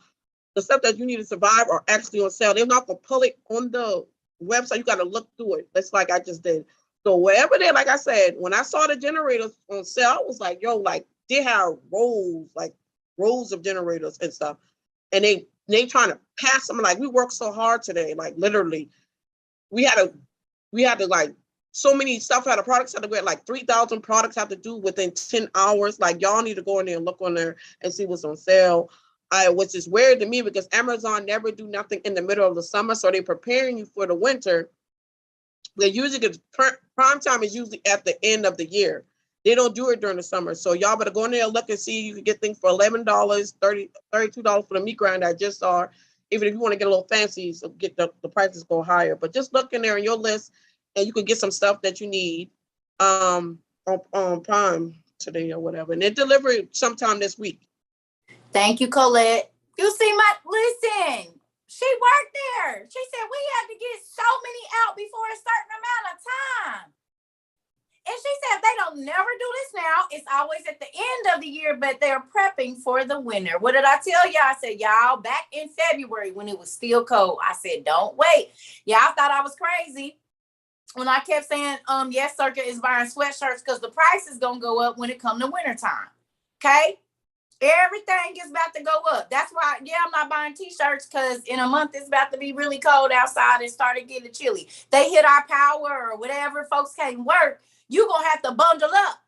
The stuff that you need to survive are actually on sale. They're not gonna pull it on the website. You got to look through it. That's like I just did. So whatever they, like I said, when I saw the generators on sale, I was like, yo, like they have rows of generators and stuff. And they trying to pass them. Like, we worked so hard today. Like, literally, we had to like, so many stuff had a products had to get like 3,000 products have to do within 10 hours. Like, y'all need to go in there and look on there and see what's on sale. Which is weird to me because Amazon never do nothing in the middle of the summer. So they're preparing you for the winter. They usually get prime time is usually at the end of the year. They don't do it during the summer. So y'all better go in there and look and see. You can get things for $11, $32 for the meat grinder I just saw. Even if you want to get a little fancy, so get the prices go higher. But just look in there in your list and you can get some stuff that you need on Prime today or whatever. And they deliver it sometime this week. Thank you, Colette. You see listen, she worked there. She said we had to get so many out before a certain amount of time. And she said they don't never do this now. It's always at the end of the year, but they're prepping for the winter. What did I tell y'all? I said, y'all, back in February when it was still cold, I said, don't wait. Y'all thought I was crazy when I kept saying, yes, Cerca is buying sweatshirts because the price is going to go up when it comes to wintertime. Okay? Everything is about to go up. That's why, I'm not buying t-shirts because in a month it's about to be really cold outside and started getting chilly. They hit our power or whatever, folks can't work. You're going to have to bundle up.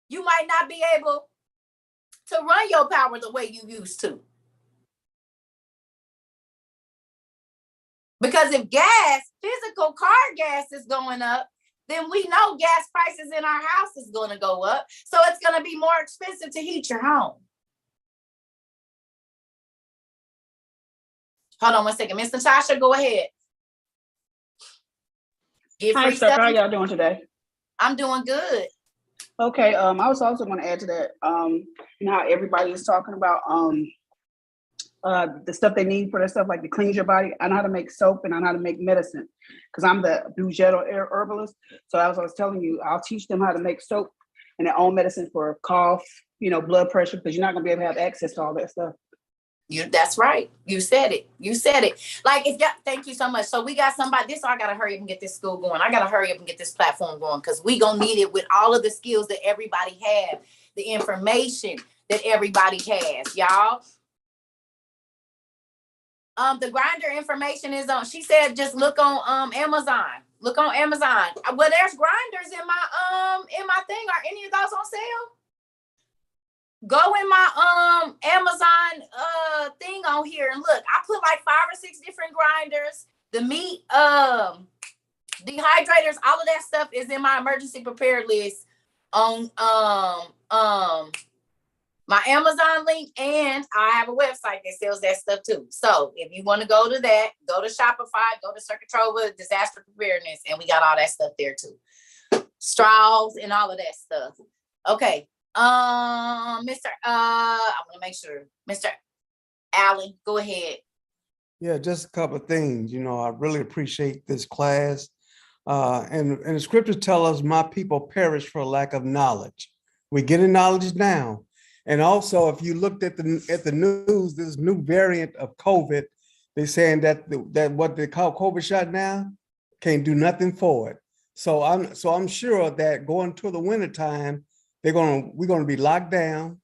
You might not be able to run your power the way you used to. Because if physical car gas is going up, then we know gas prices in our house is going to go up. So it's going to be more expensive to heat your home. Hold on one second. Miss Natasha, go ahead. Hi, Cerca. How y'all doing today? I'm doing good. Okay. I was also going to add to that. You know how everybody is talking about the stuff they need for their stuff, like to cleanse your body. I know how to make soap and I know how to make medicine because I'm the Bugetto herbalist. So as I was telling you, I'll teach them how to make soap and their own medicine for cough, blood pressure, because you're not going to be able to have access to all that stuff. That's right. You said it. Like, thank you so much. So we got somebody, I got to hurry up and get this school going. I got to hurry up and get this platform going because we going to need it with all of the skills that everybody have, the information that everybody has, y'all. The grinder information is on. She said, just look on Amazon. Look on Amazon. Well, there's grinders in my thing. Are any of those on sale? Go in my Amazon thing on here and look. I put like 5 or 6 different grinders. The meat dehydrators, all of that stuff is in my emergency prepared list on my Amazon link, and I have a website that sells that stuff too. So if you want to go to that, go to Shopify, go to Cerca Trova, disaster preparedness, and we got all that stuff there too. Straws and all of that stuff. Okay. I want to make sure. Mr. Allen, go ahead. Yeah, just a couple of things. I really appreciate this class. And the scriptures tell us my people perish for lack of knowledge. We're getting knowledge now. And also, if you looked at the news, this new variant of COVID, they're saying that what they call COVID shot now can't do nothing for it. So I'm sure that going to the wintertime, we're gonna be locked down,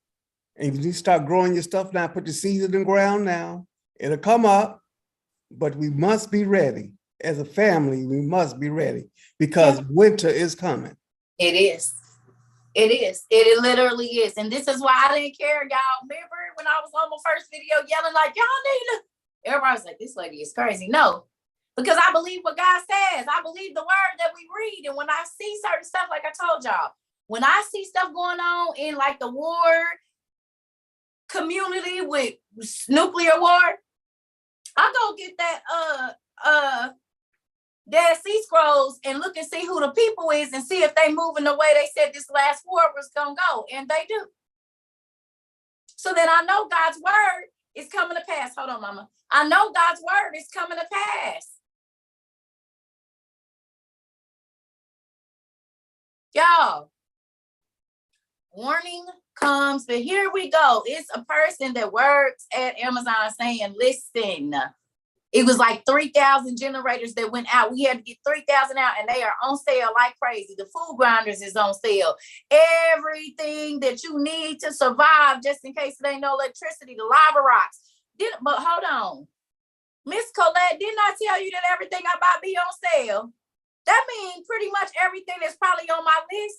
and you start growing your stuff now. Put your seeds in the ground now. It'll come up, but we must be ready. As a family, we must be ready because winter is coming. It is. It is. It literally is. And this is why I didn't care, y'all. Remember when I was on my first video yelling like, y'all need to. Everybody's like, this lady is crazy. No, because I believe what God says. I believe the word that we read. And when I see certain stuff, like I told y'all, when I see stuff going on in like the war community with nuclear war, I go get that Dead Sea Scrolls and look and see who the people is and see if they moving the way they said this last war was gonna go, and they do. So then I know God's word is coming to pass. Hold on, mama. I know God's word is coming to pass. Y'all, warning comes, but here we go. It's a person that works at Amazon saying, listen, It was like 3,000 generators that went out. We had to get 3,000 out, and they are on sale like crazy. The food grinders is on sale. Everything that you need to survive, just in case it ain't no electricity, the lava rocks. But hold on. Miss Colette, didn't I tell you that everything about be on sale? That means pretty much everything that's probably on my list,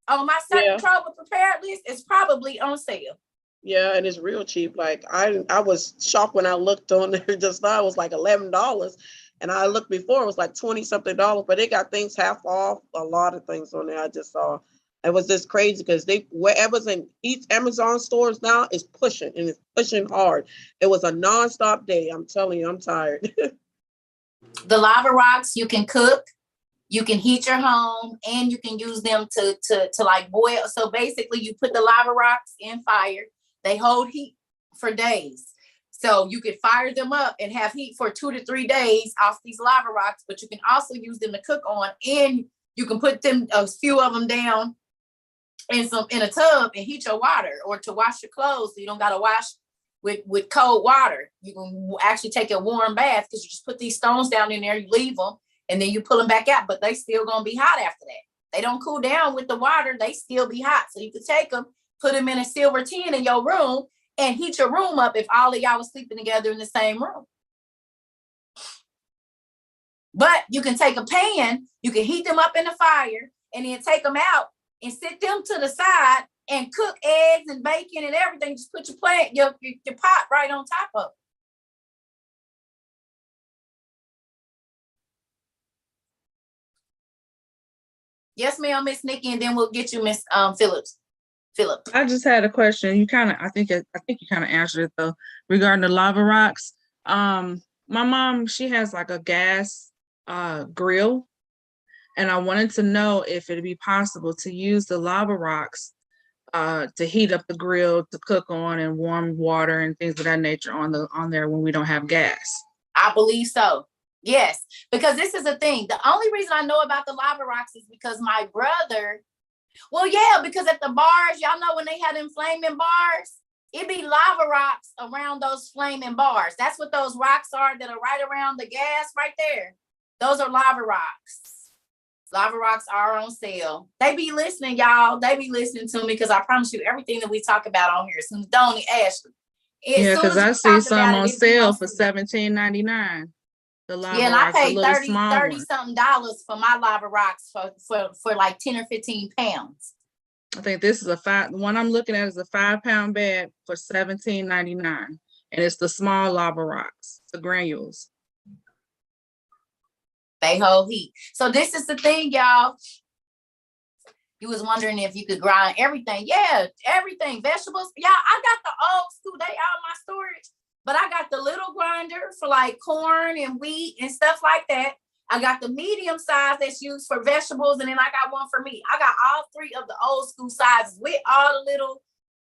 on my Cerca Trova prepared list, is probably on sale. Yeah, and it's real cheap. Like I was shocked when I looked on there just now. It was like $11, and I looked before, it was like 20 something dollars. But they got things half off. A lot of things on there. I just saw. It was just crazy because they wherever's in each Amazon stores now is pushing, and it's pushing hard. It was a nonstop day. I'm telling you, I'm tired. The lava rocks, you can cook, you can heat your home, and you can use them to like boil. So basically, you put the lava rocks in fire. They hold heat for days. So you could fire them up and have heat for 2 to 3 days off these lava rocks, but you can also use them to cook on, and you can put them, a few of them down in a tub and heat your water, or to wash your clothes. So you don't got to wash with cold water. You can actually take a warm bath, because you just put these stones down in there, you leave them, and then you pull them back out, but they still gonna be hot after that. They don't cool down with the water, they still be hot. So you can take them, put them in a silver tin in your room, and heat your room up if all of y'all was sleeping together in the same room. But you can take a pan, you can heat them up in the fire, and then take them out and sit them to the side and cook eggs and bacon and everything. Just put your pot right on top of it. Yes, ma'am, Miss Nikki, and then we'll get you Miss Phillips. Philip. I just had a question. I think you kind of answered it though, regarding the lava rocks. My mom, she has like a gas grill, and I wanted to know if it'd be possible to use the lava rocks to heat up the grill to cook on, and warm water and things of that nature on there when we don't have gas. I believe so. Yes, because this is the thing. The only reason I know about the lava rocks is because my brother, well, yeah, because at the bars, y'all know when they had them flaming bars, it be lava rocks around those flaming bars. That's what those rocks are that are right around the gas right there. Those are lava rocks. Lava rocks are on sale. They be listening, y'all. They be listening to me, because I promise you everything that we talk about on here. So don't Ashley. Yeah, because I see some on sale for $17.99. The lava and I rocks, paid the little 30 small something ones. dollars for my lava rocks for like 10 or 15 pounds. I think this is the one I'm looking at is a 5-pound bag for $17.99. And it's the small lava rocks, the granules. They hold heat. So this is the thing, y'all. You was wondering if you could grind everything. Yeah, everything. Vegetables. Yeah, I got the old school. They out my storage. But I got the little grinder for like corn and wheat and stuff like that. I got the medium size that's used for vegetables. And then I got one for meat. I got all 3 of the old school sizes with all the little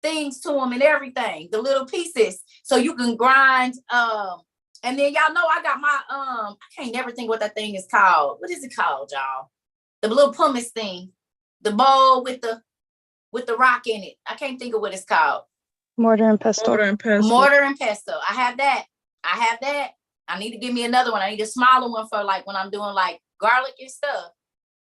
things to them and everything. The little pieces. So you can grind. And then y'all know I got my, I can't never think what that thing is called. What is it called, y'all? The little pumice thing. The bowl with the rock in it. I can't think of what it's called. Mortar and pestle. Mortar and pestle. I have that. I need to give me another one. I need a smaller one for like when I'm doing like garlic and stuff.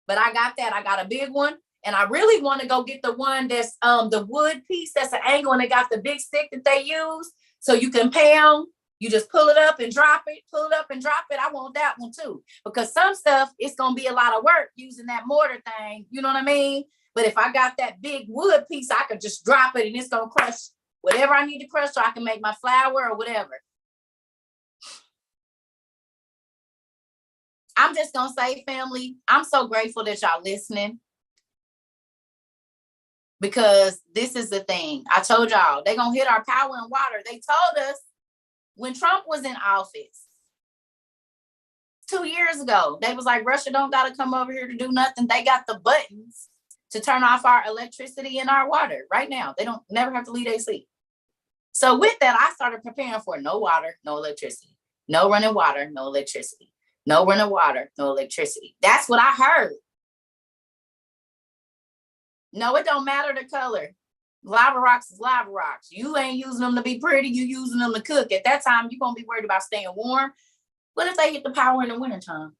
But I got that. I got a big one. And I really want to go get the one that's the wood piece that's an angle, and they got the big stick that they use. So you can pound. You just pull it up and drop it, pull it up and drop it. I want that one too. Because some stuff, it's going to be a lot of work using that mortar thing. You know what I mean? But if I got that big wood piece, I could just drop it and it's going to crush whatever I need to crush so I can make my flour or whatever. I'm just going to say, family, I'm so grateful that y'all listening. Because this is the thing. I told y'all, they're going to hit our power and water. They told us when Trump was in office 2 years ago, they was like, Russia don't got to come over here to do nothing. They got the buttons to turn off our electricity and our water right now. They don't never have to leave their sleep. So with that, I started preparing for no water, no electricity, no running water, no electricity, no running water, no electricity. That's what I heard. No, it don't matter the color. Lava rocks is lava rocks. You ain't using them to be pretty. You using them to cook. At that time, you're going to be worried about staying warm. What if they hit the power in the wintertime?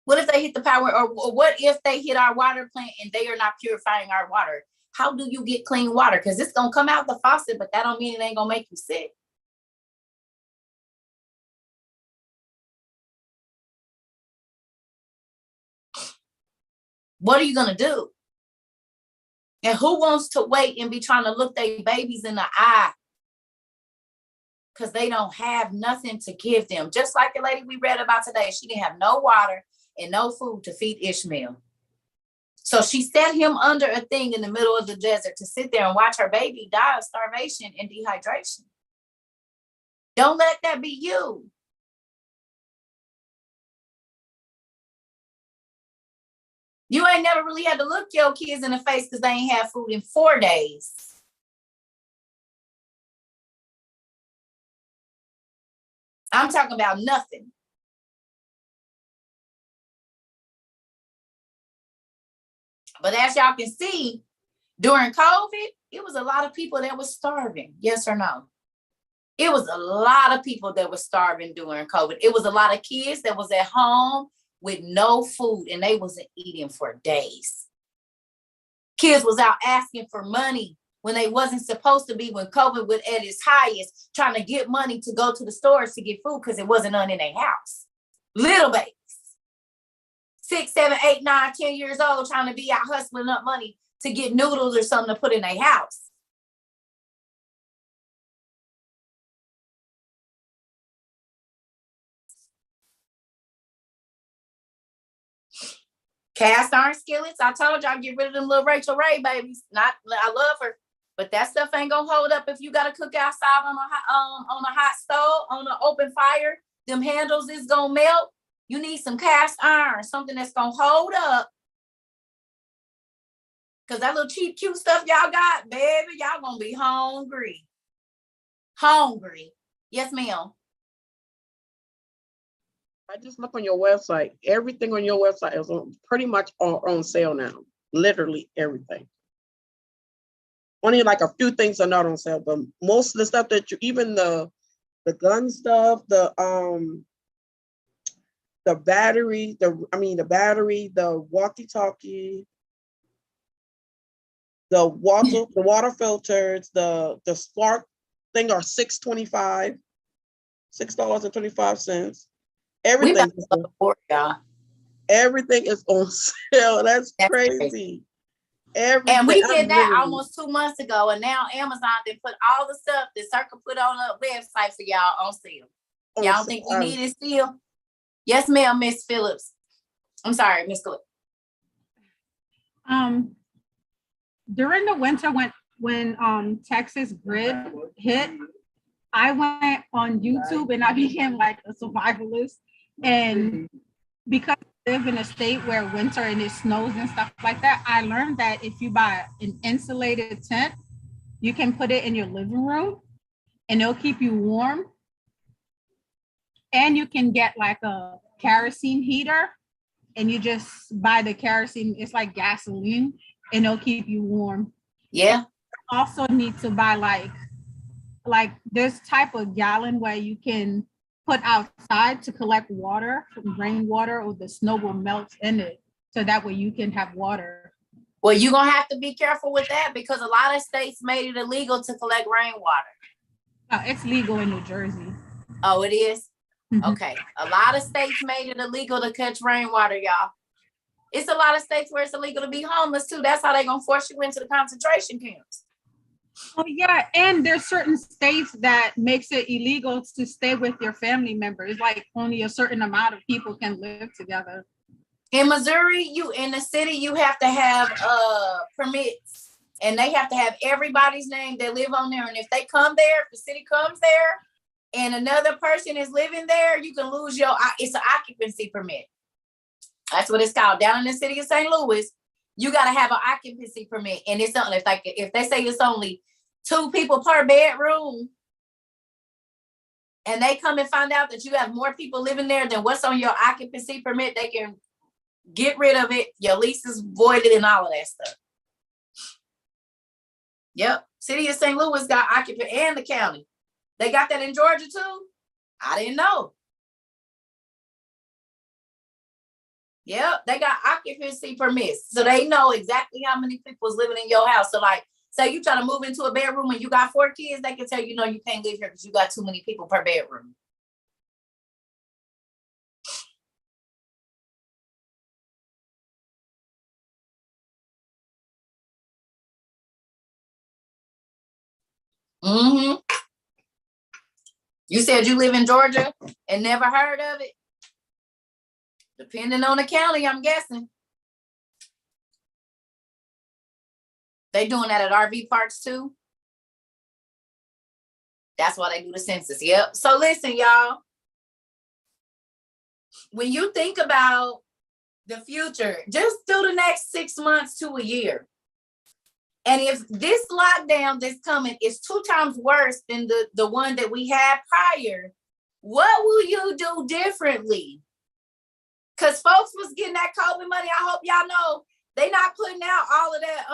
What if they hit the power, or what if they hit our water plant and they are not purifying our water? How do you get clean water? Because it's gonna come out the faucet, but that don't mean it ain't gonna make you sick. What are you gonna do? And who wants to wait and be trying to look their babies in the eye because they don't have nothing to give them? Just like the lady we read about today, she didn't have no water and no food to feed Ishmael. So she set him under a thing in the middle of the desert to sit there and watch her baby die of starvation and dehydration. Don't let that be you. You ain't never really had to look your kids in the face because they ain't had food in 4 days. I'm talking about nothing. But as y'all can see, during COVID, it was a lot of people that were starving. Yes or no? It was a lot of people that were starving during COVID. It was a lot of kids that was at home with no food and they wasn't eating for days. Kids was out asking for money when they wasn't supposed to be, when COVID was at its highest, trying to get money to go to the stores to get food because it wasn't none in their house. Little babies, 6, 7, 8, 9, 10 years old, trying to be out hustling up money to get noodles or something to put in their house. Cast iron skillets. I told y'all get rid of them little Rachel Ray babies. Not, I love her, but that stuff ain't gonna hold up if you gotta cook outside on a hot stove, on an open fire. Them handles is gonna melt. You need some cast iron, something that's gonna hold up. Cause that little cheap, cute stuff y'all got, baby, y'all gonna be hungry. Hungry. Yes, ma'am. I just look on your website. Everything on your website is pretty much on sale now. Literally everything. Only like a few things are not on sale, but most of the stuff that you, even the gun stuff, the battery, the walkie-talkie, the water filters, the spark thing are $6.25. $6.25. Everything is on sale. That's crazy. And we did that almost 2 months ago, and now Amazon did put all the stuff that Cerca put on a website for y'all on sale. Y'all don't think we need it still? Yes, ma'am, Miss Phillips. I'm sorry, Miss Phillips. During the winter when Texas grid hit, I went on YouTube and I became like a survivalist. And because I live in a state where winter and it snows and stuff like that, I learned that if you buy an insulated tent, you can put it in your living room and it'll keep you warm. And you can get like a kerosene heater and you just buy the kerosene, it's like gasoline, and it'll keep you warm. Yeah. You also need to buy like this type of gallon where you can put outside to collect water from rainwater, or the snow will melt in it. So that way you can have water. Well, you're going to have to be careful with that because a lot of states made it illegal to collect rainwater. It's legal in New Jersey. Oh, it is? Mm-hmm. Okay. A lot of states made it illegal to catch rainwater, y'all. It's a lot of states where it's illegal to be homeless too. That's how they're going to force you into the concentration camps. Oh yeah, and there's certain states that makes it illegal to stay with your family members. Like only a certain amount of people can live together. In Missouri, in the city, you have to have permits, and they have to have everybody's name that live on there. And if they come there, if the city comes there, and another person is living there, you can lose it's an occupancy permit. That's what it's called. Down in the city of St. Louis, you got to have an occupancy permit. And it's only if they say it's only 2 people per bedroom, and they come and find out that you have more people living there than what's on your occupancy permit, they can get rid of it. Your lease is voided and all of that stuff. Yep. City of St. Louis got occupancy, and the county. They got that in Georgia too? I didn't know. Yep, they got occupancy permits. So they know exactly how many people is living in your house. So like, say you try to move into a bedroom and you got 4 kids, they can tell you, no, you can't live here because you got too many people per bedroom. Mm-hmm. You said you live in Georgia and never heard of it? Depending on the county, I'm guessing. They doing that at RV parks too? That's why they do the census. Yep. So listen, y'all. When you think about the future, just do the next 6 months to a year. And if this lockdown that's coming is 2 times worse than the one that we had prior, what will you do differently? Because folks was getting that COVID money. I hope y'all know they not putting out all of that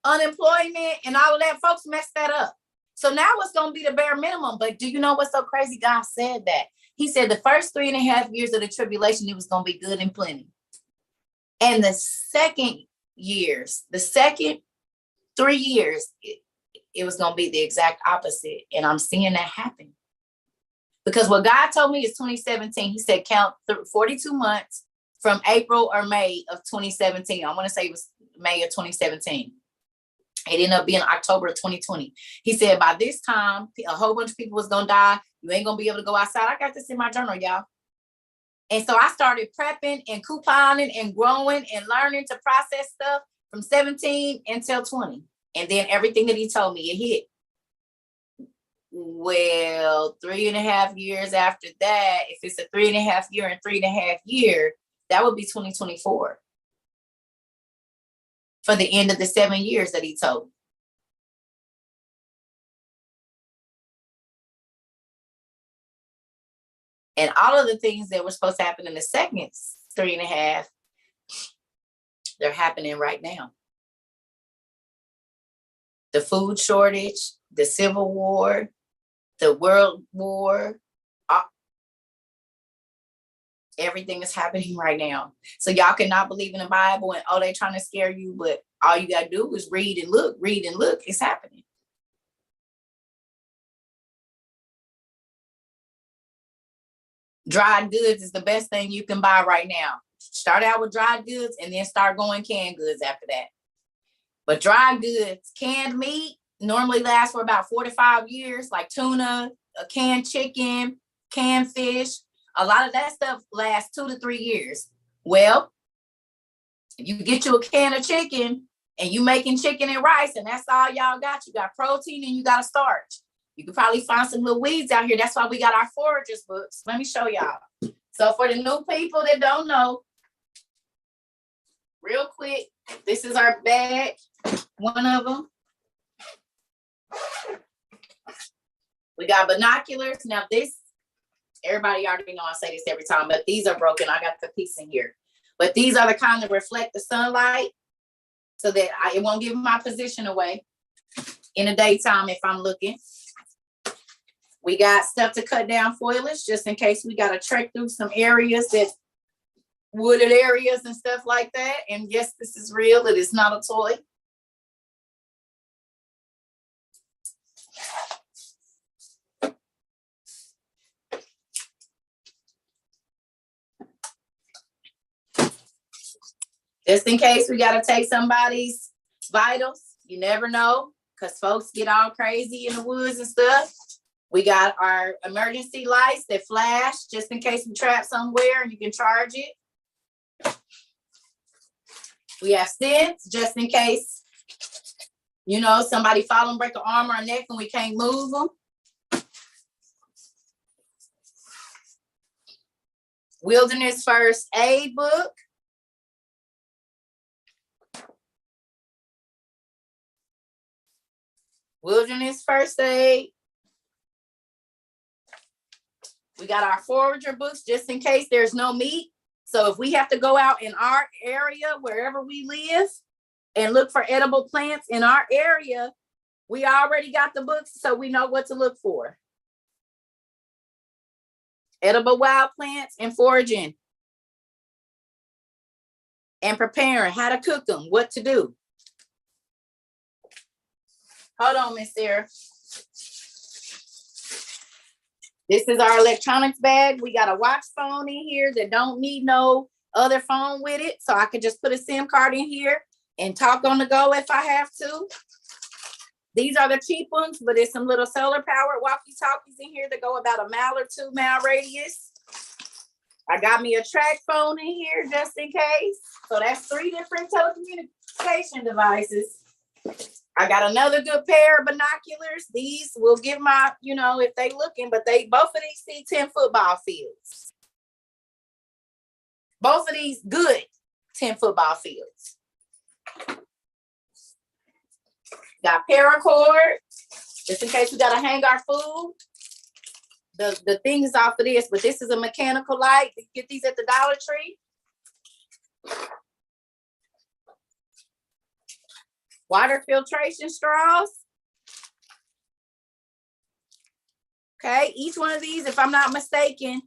unemployment and all of that. Folks messed that up. So now it's going to be the bare minimum. But do you know what's so crazy? God said that. He said the first 3.5 years of the tribulation, it was going to be good and plenty. And the second 3 years, it was going to be the exact opposite. And I'm seeing that happen. Because what God told me is 2017. He said count 42 months from April or May of 2017. I want to say it was May of 2017. It ended up being October of 2020. He said by this time, a whole bunch of people was going to die. You ain't going to be able to go outside. I got this in my journal, y'all. And so I started prepping and couponing and growing and learning to process stuff from 17 until 20. And then everything that he told me, it hit. Well, 3.5 years after that, if it's a 3.5 year and 3.5 year, that would be 2024. For the end of the 7 years that he told me. And all of the things that were supposed to happen in the second 3.5, they're happening right now. The food shortage, the civil war, the world war, everything is happening right now. So y'all cannot believe in the Bible and, oh, they trying to scare you, but all you got to do is read and look. It's happening. Dried goods is the best thing you can buy right now. Start out with dried goods and then start going canned goods after that. But dried goods, canned meat normally lasts for about 4 to 5 years, like tuna, a canned chicken, canned fish. A lot of that stuff lasts 2 to 3 years. Well, you get you a can of chicken and you making chicken and rice, and that's all y'all got. You got protein and you got a starch. You can probably find some little weeds out here. That's why we got our foragers books. Let me show y'all. So for the new people that don't know, real quick, this is our bag, one of them. We got binoculars. Now this, everybody already know I say this every time, but these are broken. I got the piece in here. But these are the kind that reflect the sunlight so that it won't give my position away in the daytime if I'm looking. We got stuff to cut down foliage just in case we got to trek through some areas that wooded areas and stuff like that. And yes, this is real. It is not a toy. Just in case we got to take somebody's vitals. You never know, because folks get all crazy in the woods and stuff. We got our emergency lights that flash just in case we trap somewhere and you can charge it. We have stents just in case, you know, somebody fall and break an arm or a neck and we can't move them. Wilderness first aid book. Wilderness first aid. We got our forager books just in case there's no meat. So if we have to go out in our area, wherever we live, and look for edible plants in our area, We already got the books, so we know what to look for. Edible wild plants and foraging. And preparing, how to cook them, what to do. Hold on, Miss Sarah. This is our electronics bag. We got a watch phone in here that don't need no other phone with it. So I could just put a SIM card in here and talk on the go if I have to. These are the cheap ones, but there's some little solar powered walkie-talkies in here that go about 1 mile or 2 mile radius. I got me a track phone in here just in case. So that's 3 different telecommunication devices. I got another good pair of binoculars. These will give my, you know, if they looking, but both of these see 10 football fields. Both of these good 10 football fields. Got paracord, just in case we gotta hang our food. The thing is off of this, but this is a mechanical light. You get these at the Dollar Tree. Water filtration straws. Okay, each one of these, if I'm not mistaken,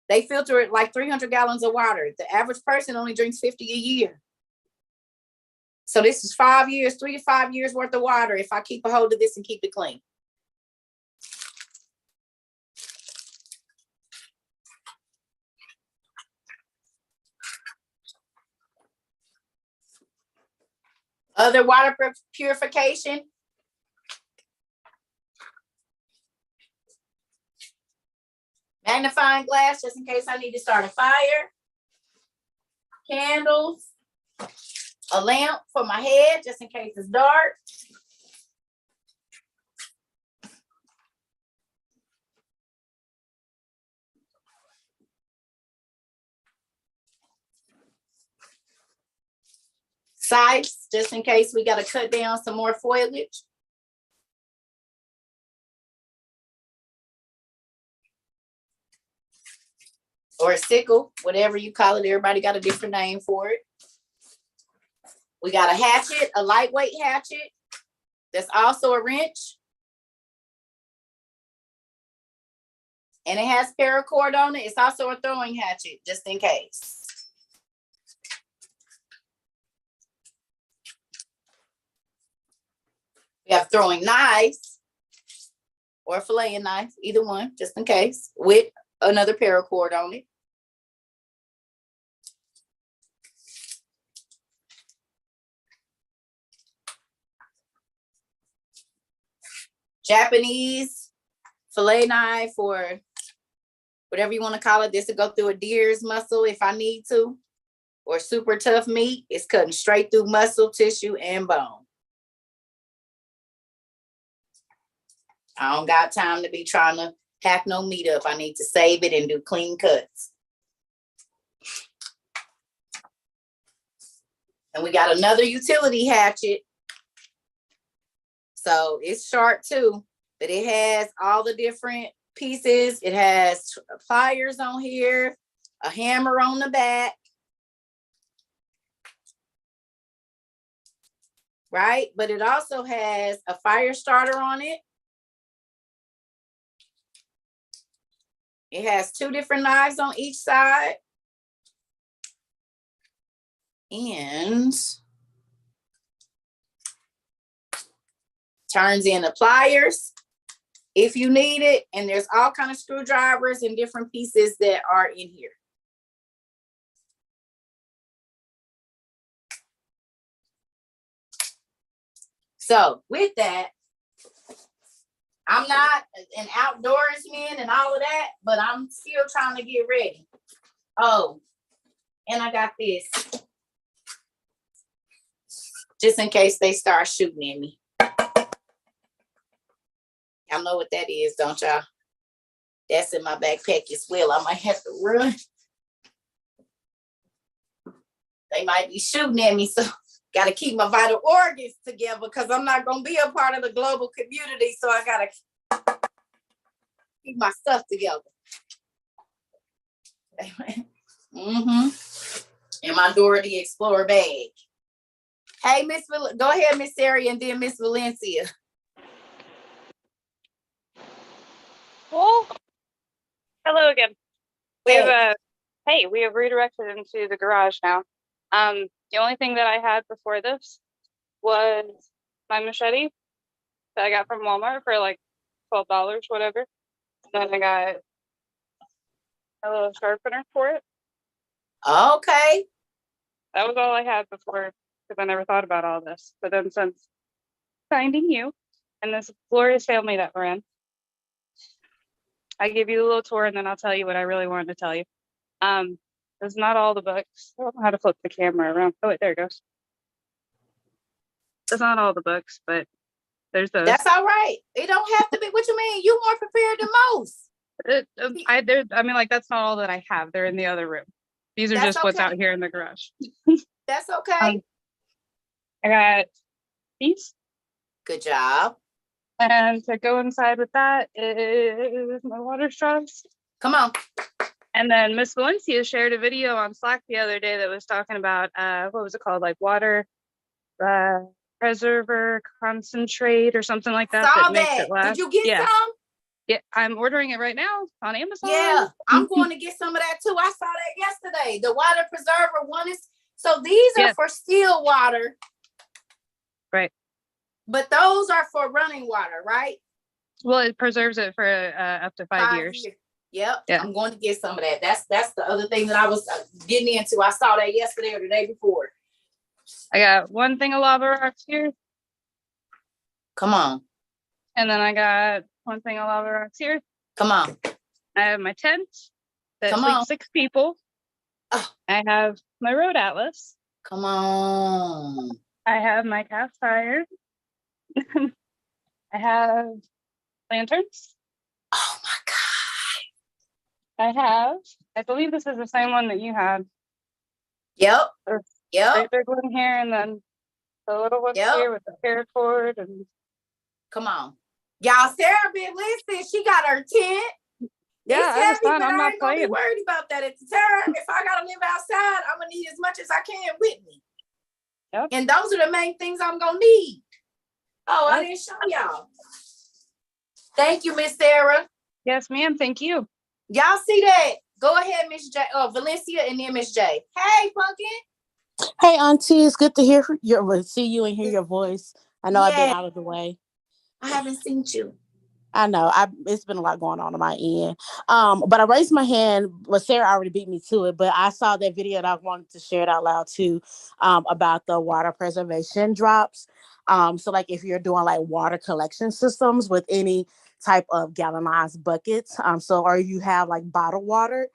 they filter it like 300 gallons of water. The average person only drinks 50 a year. So this is 5 years, 3 to 5 years worth of water if I keep a hold of this and keep it clean. Other water purification. Magnifying glass, just in case I need to start a fire. Candles. A lamp for my head, just in case it's dark. Scythes, just in case we got to cut down some more foliage. Or a sickle, whatever you call it. Everybody got a different name for it. We got a hatchet, a lightweight hatchet. That's also a wrench. And it has paracord on it. It's also a throwing hatchet, just in case. We have throwing knives or filleting knife, either one, just in case, with another paracord on it. Japanese fillet knife, or whatever you want to call it. This will go through a deer's muscle if I need to, or super tough meat. It's cutting straight through muscle, tissue, and bone. I don't got time to be trying to hack no meat up. I need to save it and do clean cuts. And we got another utility hatchet. So it's sharp too, but it has all the different pieces. It has pliers on here, a hammer on the back. Right? But it also has a fire starter on it. It has 2 different knives on each side. And turns in the pliers if you need it. And there's all kind of screwdrivers and different pieces that are in here. So with that, I'm not an outdoorsman and all of that, but I'm still trying to get ready. Oh, and I got this. Just in case they start shooting at me. Y'all know what that is, don't y'all? That's in my backpack as well. I might have to run. They might be shooting at me, so got to keep my vital organs together because I'm not going to be a part of the global community, so I got to keep my stuff together. And my Dora the Explorer bag. Hey, go ahead, Miss Sarah, and then Miss Valencia. Well, hello again. We Hey. have we have redirected into the garage now. The only thing that I had before this was my machete that I got from Walmart for like $12, whatever. Then I got a little sharpener for it. Okay. That was all I had before, because I never thought about all this. But then since finding you and this glorious family that we're in, I give you a little tour and then I'll tell you what I really wanted to tell you. There's not all the books. I don't know how to flip the camera around. Oh wait, there it goes. There's not all the books, but there's those. That's all right. It don't have to be. What you mean? You more prepared than most. That's not all that I have. They're in the other room. These are That's just what's okay. out here in the garage. That's okay. I got these. Good job. And to go inside with that is my water straws. Come on. And then Miss Valencia shared a video on Slack the other day that was talking about what was it called? Like water preserver concentrate or something like that. Saw That makes that. it last. Did you get Yeah. some? Yeah, I'm ordering it right now on Amazon. Yeah, I'm going to get some of that too. I saw that yesterday. The water preserver one is, so these are for still water. Right. But those are for running water, right? Well, it preserves it for up to 5 years. Yep. Yeah. I'm going to get some of that. That's the other thing that I was getting into. I saw that yesterday or the day before. I got one thing of lava rocks here. Come on. And then I got one thing of lava rocks here. Come on. I have my tent that Come sleeps on. 6 people. Oh. I have my road atlas. Come on. I have my cast iron. I have lanterns. Oh my I believe this is the same one that you had. Yep. Yep. Great big one here, and then the little one here with the paracord and. Come on. Y'all, Sarah been listening. She got her tent. Yeah, it's heavy, but I'm I not ain't gonna be playing. worried about that. It's Sarah. If I gotta live outside, I'm gonna need as much as I can with me. Yep. And those are the main things I'm gonna need. Oh, Yep. I didn't show y'all. Thank you, Miss Sarah. Yes, ma'am. Thank you. Y'all see that? Go ahead, Miss J. Valencia, and then Miss J. Hey, Pumpkin. Hey, Auntie, it's good to see you and hear your voice. I know I've been out of the way. I haven't seen you. I know. It's been a lot going on my end. But I raised my hand. Well, Sarah already beat me to it, but I saw that video and I wanted to share it out loud too, about the water preservation drops. So like if you're doing like water collection systems with any type of gallonized buckets, or you have like bottled water,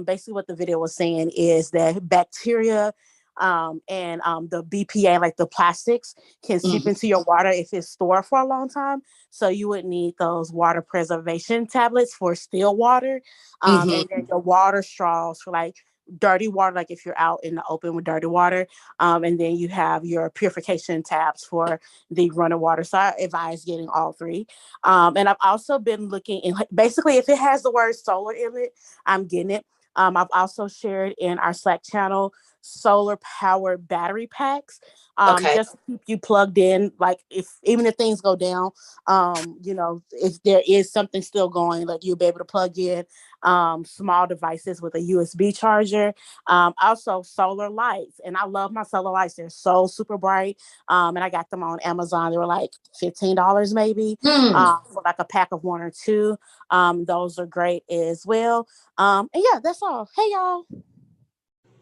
basically what the video was saying is that bacteria and the BPA, like the plastics, can seep into your water if it's stored for a long time. So you would need those water preservation tablets for still water, and then the water straws for like dirty water, like if you're out in the open with dirty water, and then you have your purification tabs for the running water. So I advise getting all three. And I've also been looking in, basically if it has the word solar in it, I'm getting it. I've also shared in our Slack channel solar powered battery packs, just to keep you plugged in. Like even if things go down, if there is something still going, like you'll be able to plug in small devices with a USB charger. Also solar lights, and I love my solar lights. They're so super bright, and I got them on Amazon. They were like $15 maybe, for like a pack of 1 or 2. Those are great as well. And yeah, that's all. Hey y'all.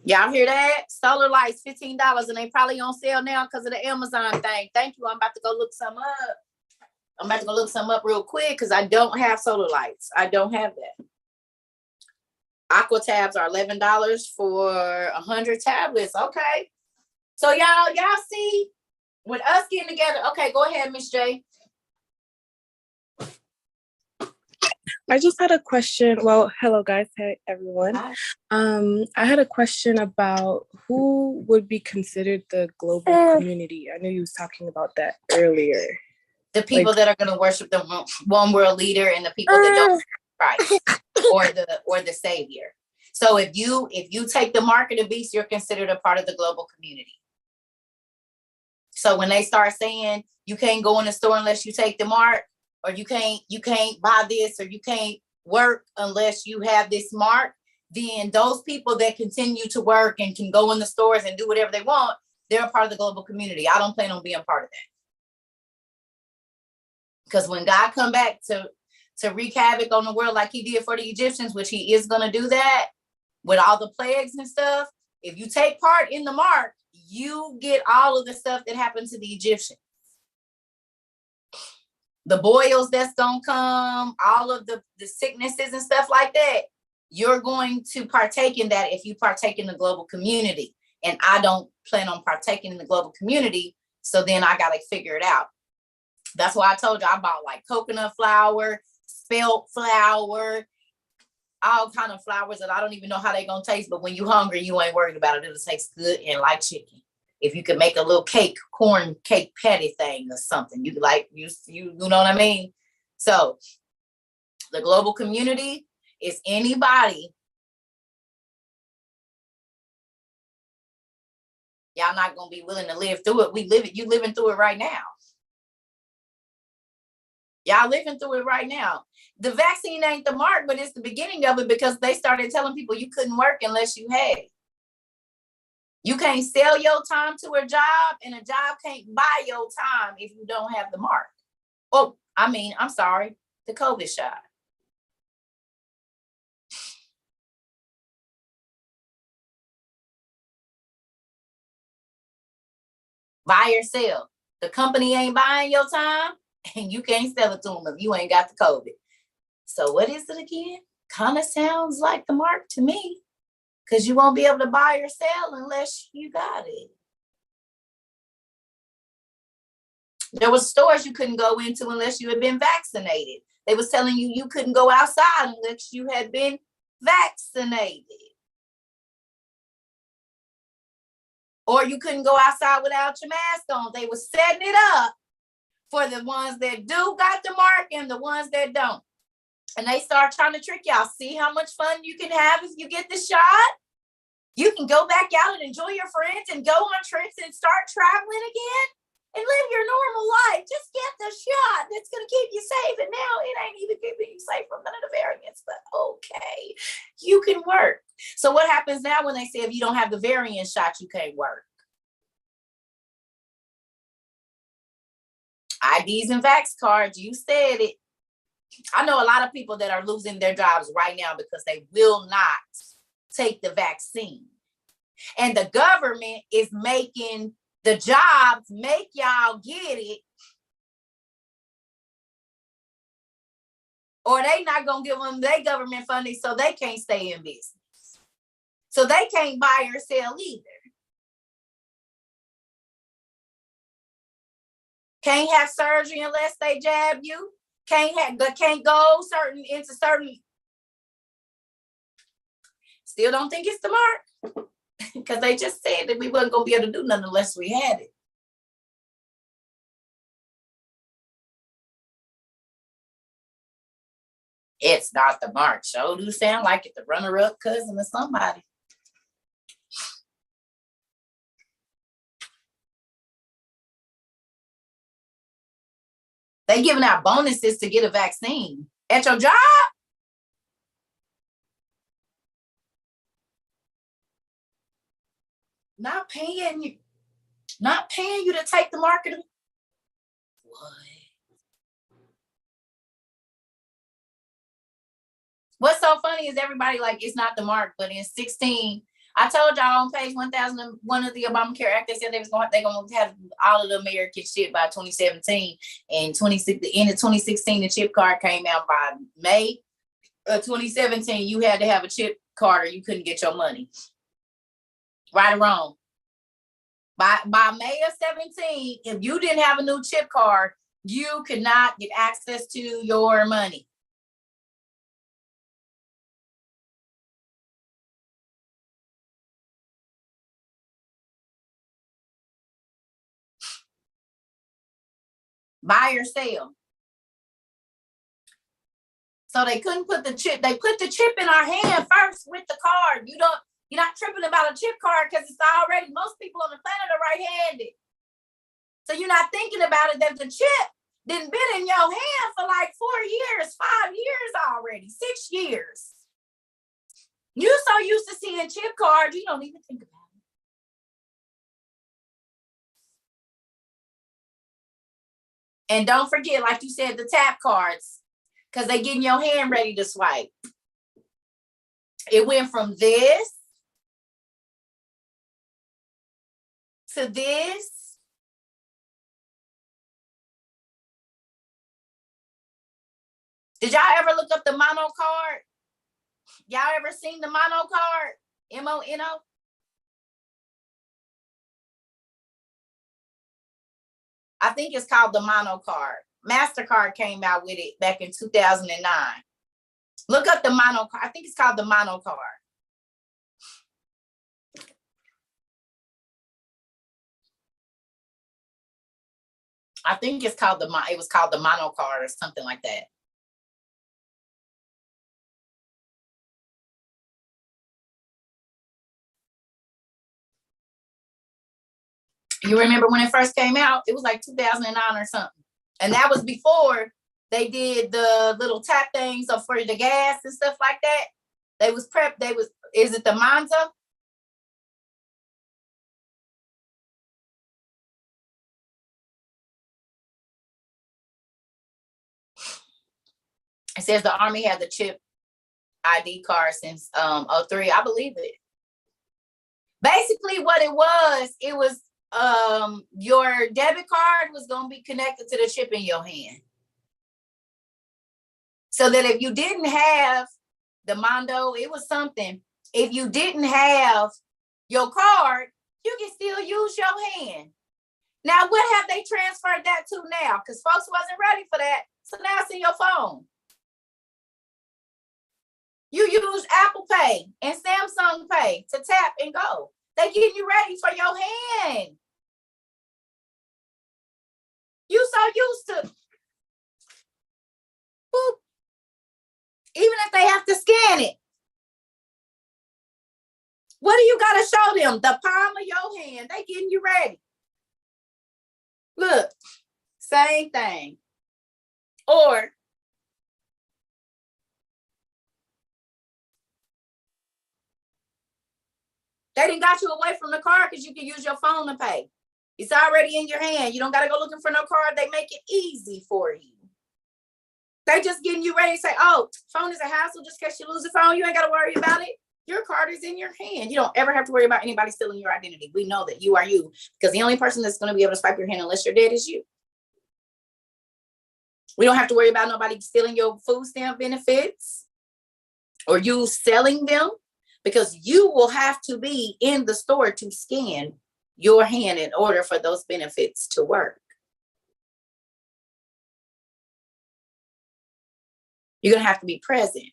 Y'all hear that? Solar lights, $15, and they probably on sale now because of the Amazon thing. Thank you. I'm about to go look some up. Real quick because I don't have solar lights. I don't have that. Aqua tabs are $11 for 100 tablets. Okay. So y'all see, with us getting together. Okay, go ahead, Miss J. I just had a question. Well, hello guys. Hey everyone. Hi. I had a question about who would be considered the global community. I know you was talking about that earlier. The people that are going to worship the one world leader and the people that don't Christ or the Savior. So if you take the mark of the beast, you're considered a part of the global community. So when they start saying you can't go in the store unless you take the mark, or you can't buy this, or you can't work unless you have this mark, then those people that continue to work and can go in the stores and do whatever they want, they're a part of the global community. I don't plan on being part of that. Because when God come back to wreak havoc on the world like he did for the Egyptians, which he is going to do that with all the plagues and stuff, if you take part in the mark, you get all of the stuff that happened to the Egyptians. The boils that's going to come, all of the sicknesses and stuff like that, you're going to partake in that if you partake in the global community. And I don't plan on partaking in the global community, so then I got to figure it out. That's why I told you I bought like coconut flour, spelt flour, all kind of flours that I don't even know how they gonna taste, but when you hungry, you ain't worried about it. It'll taste good and like chicken. If you could make a little corn cake patty thing or something, you like, you know what I mean? So the global community is anybody. Y'all not gonna be willing to live through it. You living through it right now. Y'all living through it right now. The vaccine ain't the mark, but it's the beginning of it, because they started telling people you couldn't work unless you had it. You can't sell your time to a job, and a job can't buy your time if you don't have the mark. Oh, I'm sorry, the COVID shot. Buy or sell. The company ain't buying your time, and you can't sell it to them if you ain't got the COVID. So what is it again? Kind of sounds like the mark to me, because you won't be able to buy or sell unless you got it. There was stores you couldn't go into unless you had been vaccinated. They was telling you you couldn't go outside unless you had been vaccinated. Or you couldn't go outside without your mask on. They were setting it up for the ones that do got the mark and the ones that don't. And they start trying to trick y'all. See how much fun you can have if you get the shot? You can go back out and enjoy your friends and go on trips and start traveling again and live your normal life. Just get the shot. That's going to keep you safe. And now it ain't even keeping you safe from none of the variants, but okay, you can work. So what happens now when they say if you don't have the variant shot, you can't work? IDs and vax cards, you said it. I know a lot of people that are losing their jobs right now because they will not take the vaccine. And the government is making the jobs make y'all get it, or they not going to give them their government funding, so they can't stay in business. So they can't buy or sell either. Can't have surgery unless they jab you. Can't go into certain. Still don't think it's the mark, because they just said that we wasn't gonna be able to do nothing unless we had it. It's not the mark. Sure do sound like it. The runner-up cousin of somebody. They giving out bonuses to get a vaccine at your job. Not paying you to take the market. What? What's so funny is everybody like, it's not the mark, but in 16, I told y'all on page 1001 of the Obamacare Act, they said they're gonna have all of the American shit by 2017. And the end of 2016, the chip card came out. By May of 2017, you had to have a chip card or you couldn't get your money. Right or wrong? By May of 17, if you didn't have a new chip card, you could not get access to your money. Buy or sell. So they couldn't put the chip. They put the chip in our hand first with the card. You're not tripping about a chip card because it's most people on the planet are right-handed. So you're not thinking about it that the chip been in your hand for like 4 years, 5 years already, 6 years. You so used to seeing chip cards, you don't even think about it. And don't forget, like you said, the tap cards, because they getting your hand ready to swipe. It went from this to this. Did y'all ever look up the mono card? Y'all ever seen the mono card? M-O-N-O? I think it's called the mono card. MasterCard came out with it back in 2009. Look up the mono card. I think it's called the mono card. I think it was called the mono card or something like that. You remember when it first came out? It was like 2009 or something. And that was before they did the little tap things for the gas and stuff like that. Is it the Monzo? It says the Army had the chip ID card since 03. I believe it. Basically what it was your debit card was going to be connected to the chip in your hand. So that if you didn't have the Mondo, it was something. If you didn't have your card, you can still use your hand. Now, what have they transferred that to now? Because folks wasn't ready for that. So now it's in your phone. You use Apple Pay and Samsung Pay to tap and go. They getting you ready for your hand. You so used to, boop. Even if they have to scan it. What do you got to show them? The palm of your hand. They getting you ready. Look, same thing. Or they done got you away from the card because you can use your phone to pay. It's already in your hand. You don't got to go looking for no card. They make it easy for you. They just getting you ready to say, oh, phone is a hassle just in case you lose the phone. You ain't got to worry about it. Your card is in your hand. You don't ever have to worry about anybody stealing your identity. We know that you are you, because the only person that's going to be able to swipe your hand unless you're dead is you. We don't have to worry about nobody stealing your food stamp benefits or you selling them, because you will have to be in the store to scan your hand in order for those benefits to work. You're going to have to be present.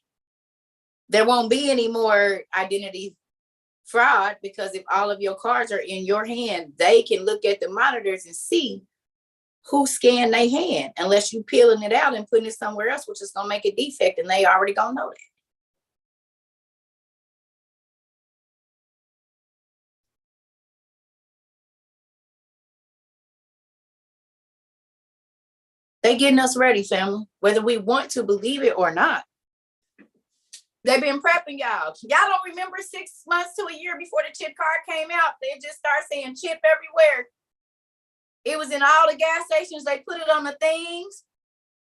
There won't be any more identity fraud, because if all of your cards are in your hand, they can look at the monitors and see who scanned their hand, unless you peeling it out and putting it somewhere else, which is going to make a defect, and they already going to know that. They getting us ready, family, whether we want to believe it or not. They've been prepping y'all. Y'all don't remember 6 months to a year before the chip card came out? They just start saying chip everywhere. It was in all the gas stations. They put it on the things.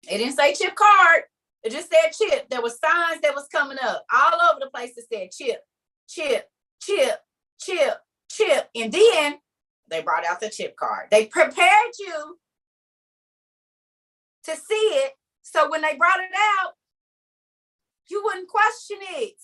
It didn't say chip card. It just said chip. There was signs that was coming up all over the place that said chip, chip, chip, chip, chip. And then they brought out the chip card. They prepared you to see it, so when they brought it out, you wouldn't question it.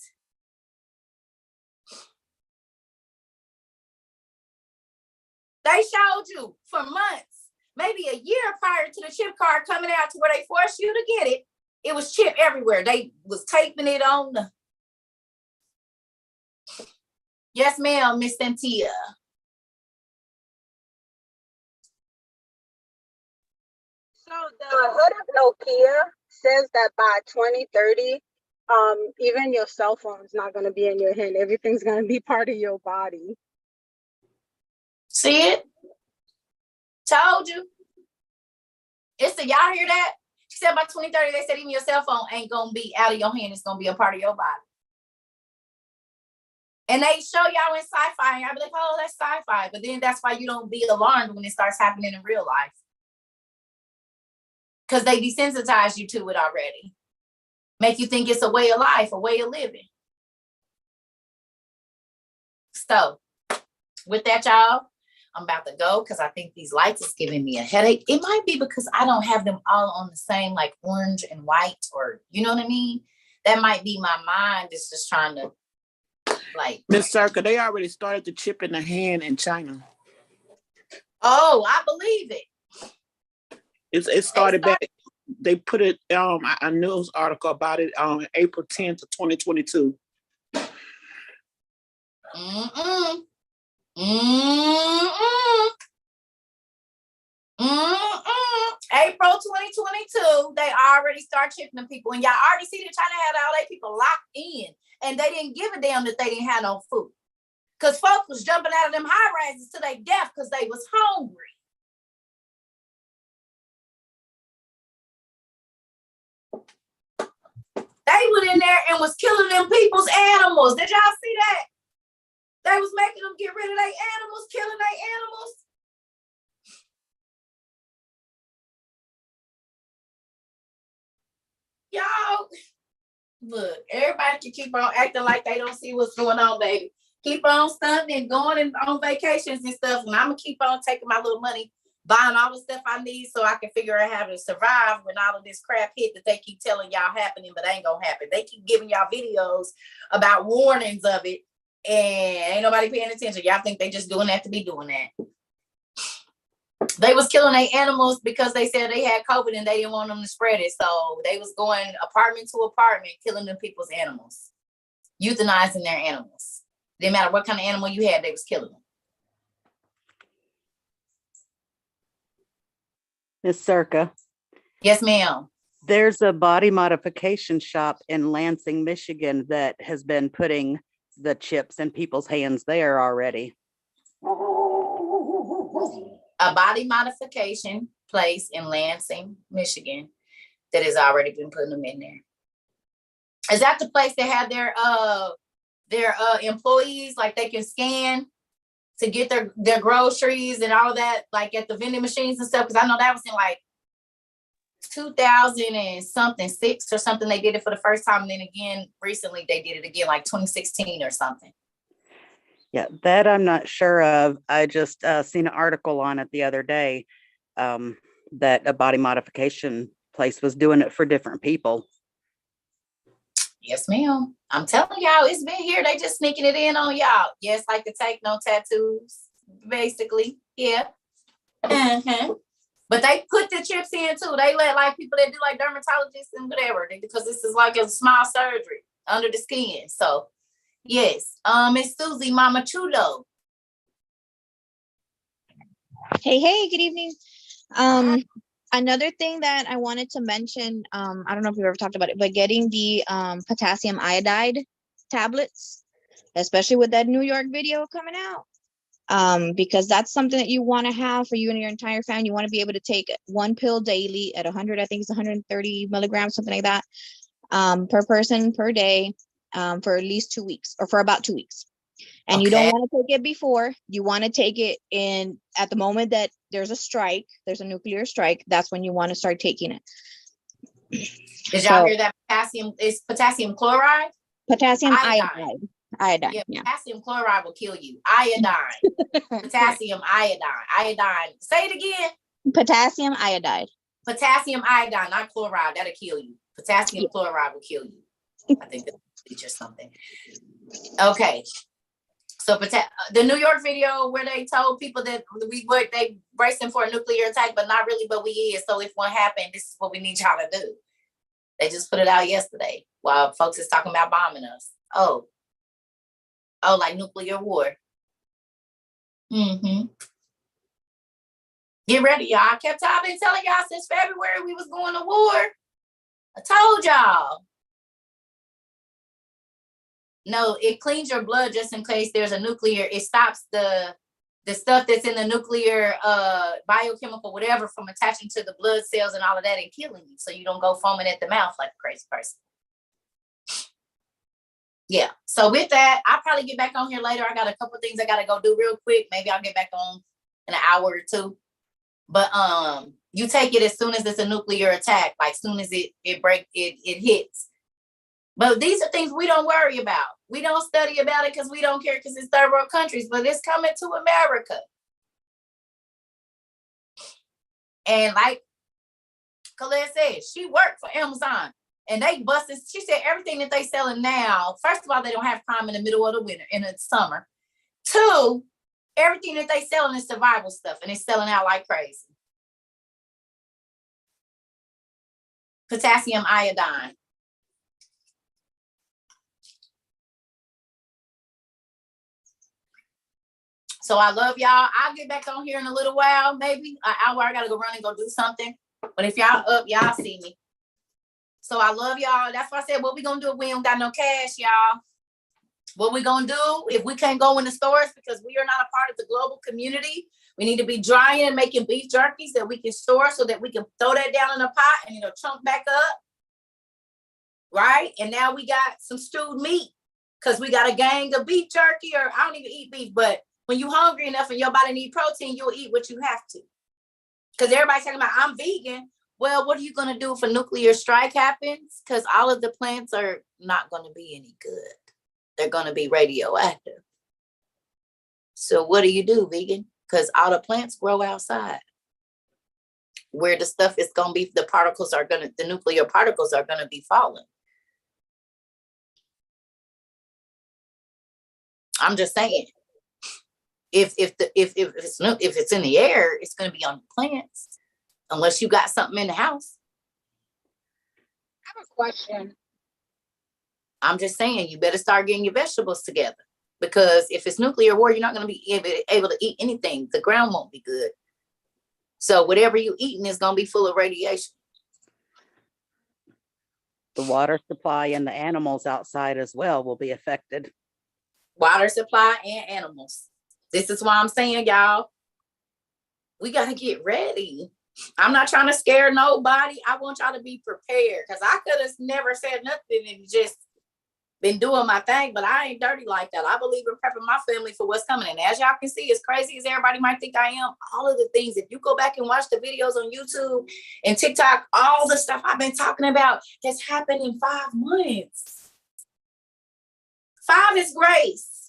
They showed you for months, maybe a year prior to the chip card coming out, to where they forced you to get it. It was chip everywhere. They was taping it on the. Yes, ma'am, Miss Santia. So the hood of Nokia says that by 2030, even your cell phone is not going to be in your hand. Everything's going to be part of your body. See it? Told you. It's a, y'all hear that? She said by 2030, they said even your cell phone ain't gonna be out of your hand. It's gonna be a part of your body. And they show y'all in sci-fi, and y'all be like, oh, that's sci-fi. But then that's why you don't be alarmed when it starts happening in real life. Because they desensitize you to it already. Make you think it's a way of life, a way of living. So with that, y'all, I'm about to go because I think these lights is giving me a headache. It might be because I don't have them all on the same, like orange and white, or you know what I mean? That might be my mind is just trying to like. Miss Cerca, they already started the chip in the hand in China. Oh, I believe it. It started back. They put it a news article about it on April 10th of 2022. April 2022, they already start chipping them people, and y'all already see that China had all their people locked in, and they didn't give a damn that they didn't have no food, because folks was jumping out of them high rises to their death because they was hungry. They went in there and was killing them people's animals. Did y'all see that? They was making them get rid of their animals, killing their animals. Y'all, look, everybody can keep on acting like they don't see what's going on, baby. Keep on stunting and going on vacations and stuff, and I'm gonna keep on taking my little money, buying all the stuff I need so I can figure out how to survive when all of this crap hit that they keep telling y'all happening, but ain't gonna happen. They keep giving y'all videos about warnings of it, and ain't nobody paying attention. Y'all think they just doing that to be doing that. They was killing their animals because they said they had COVID and they didn't want them to spread it. So they was going apartment to apartment, killing them people's animals, euthanizing their animals. Didn't matter what kind of animal you had, they was killing them. Miss Cerca. Yes, ma'am. There's a body modification shop in Lansing, Michigan that has been putting the chips in people's hands there already. A body modification place in Lansing, Michigan, that has already been putting them in there. Is that the place that had their employees, like they can scan to get their groceries and all that, like at the vending machines and stuff? Because I know that was in like 2000 and something, 6 or something. They did it for the first time. And then again, recently they did it again, like 2016 or something. Yeah, that I'm not sure of. I just seen an article on it the other day that a body modification place was doing it for different people. Yes, ma'am. I'm telling y'all, it's been here. They just sneaking it in on y'all. Yes, like to take no tattoos, basically. Yeah. But they put the chips in too. They let like people that do like dermatologists and whatever, because this is like a small surgery under the skin. So yes, it's Susie Mama Chulo. Hey, good evening. Another thing that I wanted to mention, I don't know if we've ever talked about it, but getting the potassium iodide tablets, especially with that New York video coming out, because that's something that you want to have for you and your entire family. You want to be able to take one pill daily at 100, I think it's 130 milligrams, something like that, per person per day, for at least 2 weeks, or for about 2 weeks. And you don't want to take it before. You want to take it in at the moment that there's a strike, there's a nuclear strike. That's when you want to start taking it. Did y'all hear that? Potassium is potassium chloride? Potassium iodide. Iodine. Yeah, potassium chloride will kill you. Iodine. Potassium iodine. Iodine. Say it again. Potassium iodide. Potassium iodine, not chloride. That'll kill you. Potassium chloride will kill you. I think that's just something. Okay. So the New York video where they told people that they bracing for a nuclear attack, but not really, but we is. So if one happened, this is what we need y'all to do. They just put it out yesterday while folks is talking about bombing us. Oh, like nuclear war. Get ready, y'all. I've been telling y'all since February we was going to war. I told y'all. No, it cleans your blood just in case there's a nuclear. It stops the the stuff that's in the nuclear, biochemical, whatever, from attaching to the blood cells and all of that and killing you. So you don't go foaming at the mouth like a crazy person. Yeah. So with that, I'll probably get back on here later. I got a couple things I got to go do real quick. Maybe I'll get back on in an hour or two. But you take it as soon as it's a nuclear attack, like soon as it hits. But these are things we don't worry about. We don't study about it because we don't care because it's third world countries, but it's coming to America. And like Colette said, she worked for Amazon and they busted, she said everything that they selling now, first of all, they don't have Prime in the middle of the winter, in the summer. Two, everything that they selling is survival stuff and it's selling out like crazy. Potassium iodine. So I love y'all. I'll get back on here in a little while, maybe an hour. I gotta go run and go do something. But if y'all up, y'all see me. So I love y'all. That's why I said, what we gonna do if we don't got no cash, y'all? What we gonna do if we can't go in the stores because we are not a part of the global community? We need to be drying and making beef jerkies that we can store so that we can throw that down in a pot and it'll chunk back up. Right? And now we got some stewed meat because we got a gang of beef jerky, or I don't even eat beef, but when you're hungry enough and your body need protein, you'll eat what you have to. Because everybody's talking about, I'm vegan. Well, what are you going to do if a nuclear strike happens? Because all of the plants are not going to be any good. They're going to be radioactive. So what do you do, vegan? Because all the plants grow outside. Where the stuff is going to be, the nuclear particles are going to be falling. I'm just saying. If it's in the air, it's going to be on the plants, unless you got something in the house. I have a question. I'm just saying, you better start getting your vegetables together, because if it's nuclear war, you're not going to be able to eat anything. The ground won't be good. So whatever you eating is going to be full of radiation. The water supply and the animals outside as well will be affected. Water supply and animals. This is why I'm saying, y'all, we got to get ready. I'm not trying to scare nobody. I want y'all to be prepared, because I could have never said nothing and just been doing my thing, but I ain't dirty like that. I believe in prepping my family for what's coming. And as y'all can see, as crazy as everybody might think I am, all of the things, if you go back and watch the videos on YouTube and TikTok, all the stuff I've been talking about has happened in 5 months. 5 is grace.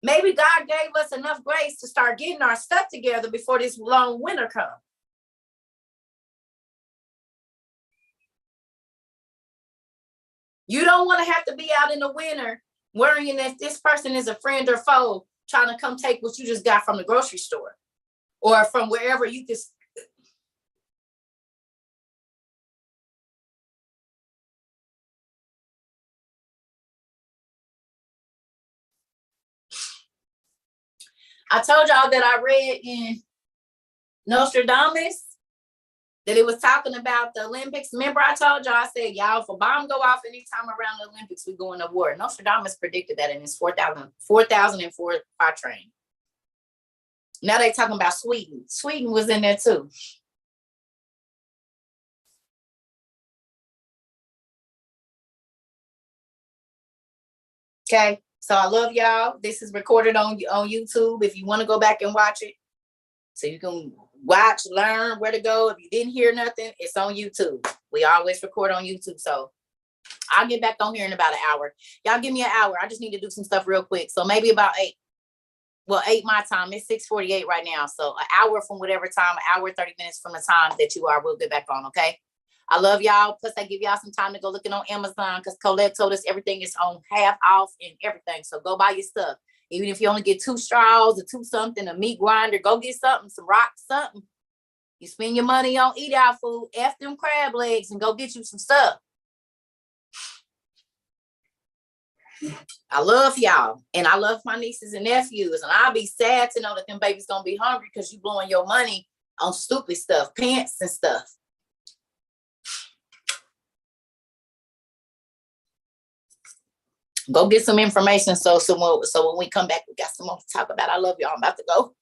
Maybe God gave us enough grace to start getting our stuff together before this long winter comes. You don't want to have to be out in the winter worrying that this person is a friend or foe trying to come take what you just got from the grocery store or from wherever you can. I told y'all that I read in Nostradamus that it was talking about the Olympics. Remember I told y'all, I said, y'all, if a bomb go off anytime around the Olympics, we go into war. Nostradamus predicted that in his 4004 quatrain. Now they talking about Sweden. Sweden was in there too. Okay, so I love y'all. This is recorded on YouTube if you want to go back and watch it. So you can watch, learn where to go. If you didn't hear nothing, it's on YouTube. We always record on YouTube. So I'll get back on here in about an hour. Y'all give me an hour. I just need to do some stuff real quick. So maybe about 8. Well, 8 my time. It's 6:48 right now. So an hour from whatever time, an hour, 30 minutes from the time that you are, we'll get back on, okay? I love y'all. Plus, I give y'all some time to go looking on Amazon, because Colette told us everything is on half off and everything. So go buy your stuff. Even if you only get 2 straws or 2 something, a meat grinder, go get something, some rocks, something. You spend your money on eat out food, F them crab legs, and go get you some stuff. I love y'all, and I love my nieces and nephews, and I'll be sad to know that them babies gonna be hungry because you blowing your money on stupid stuff, pants and stuff. Go get some information so when we come back, we got some more to talk about. I love y'all. I'm about to go.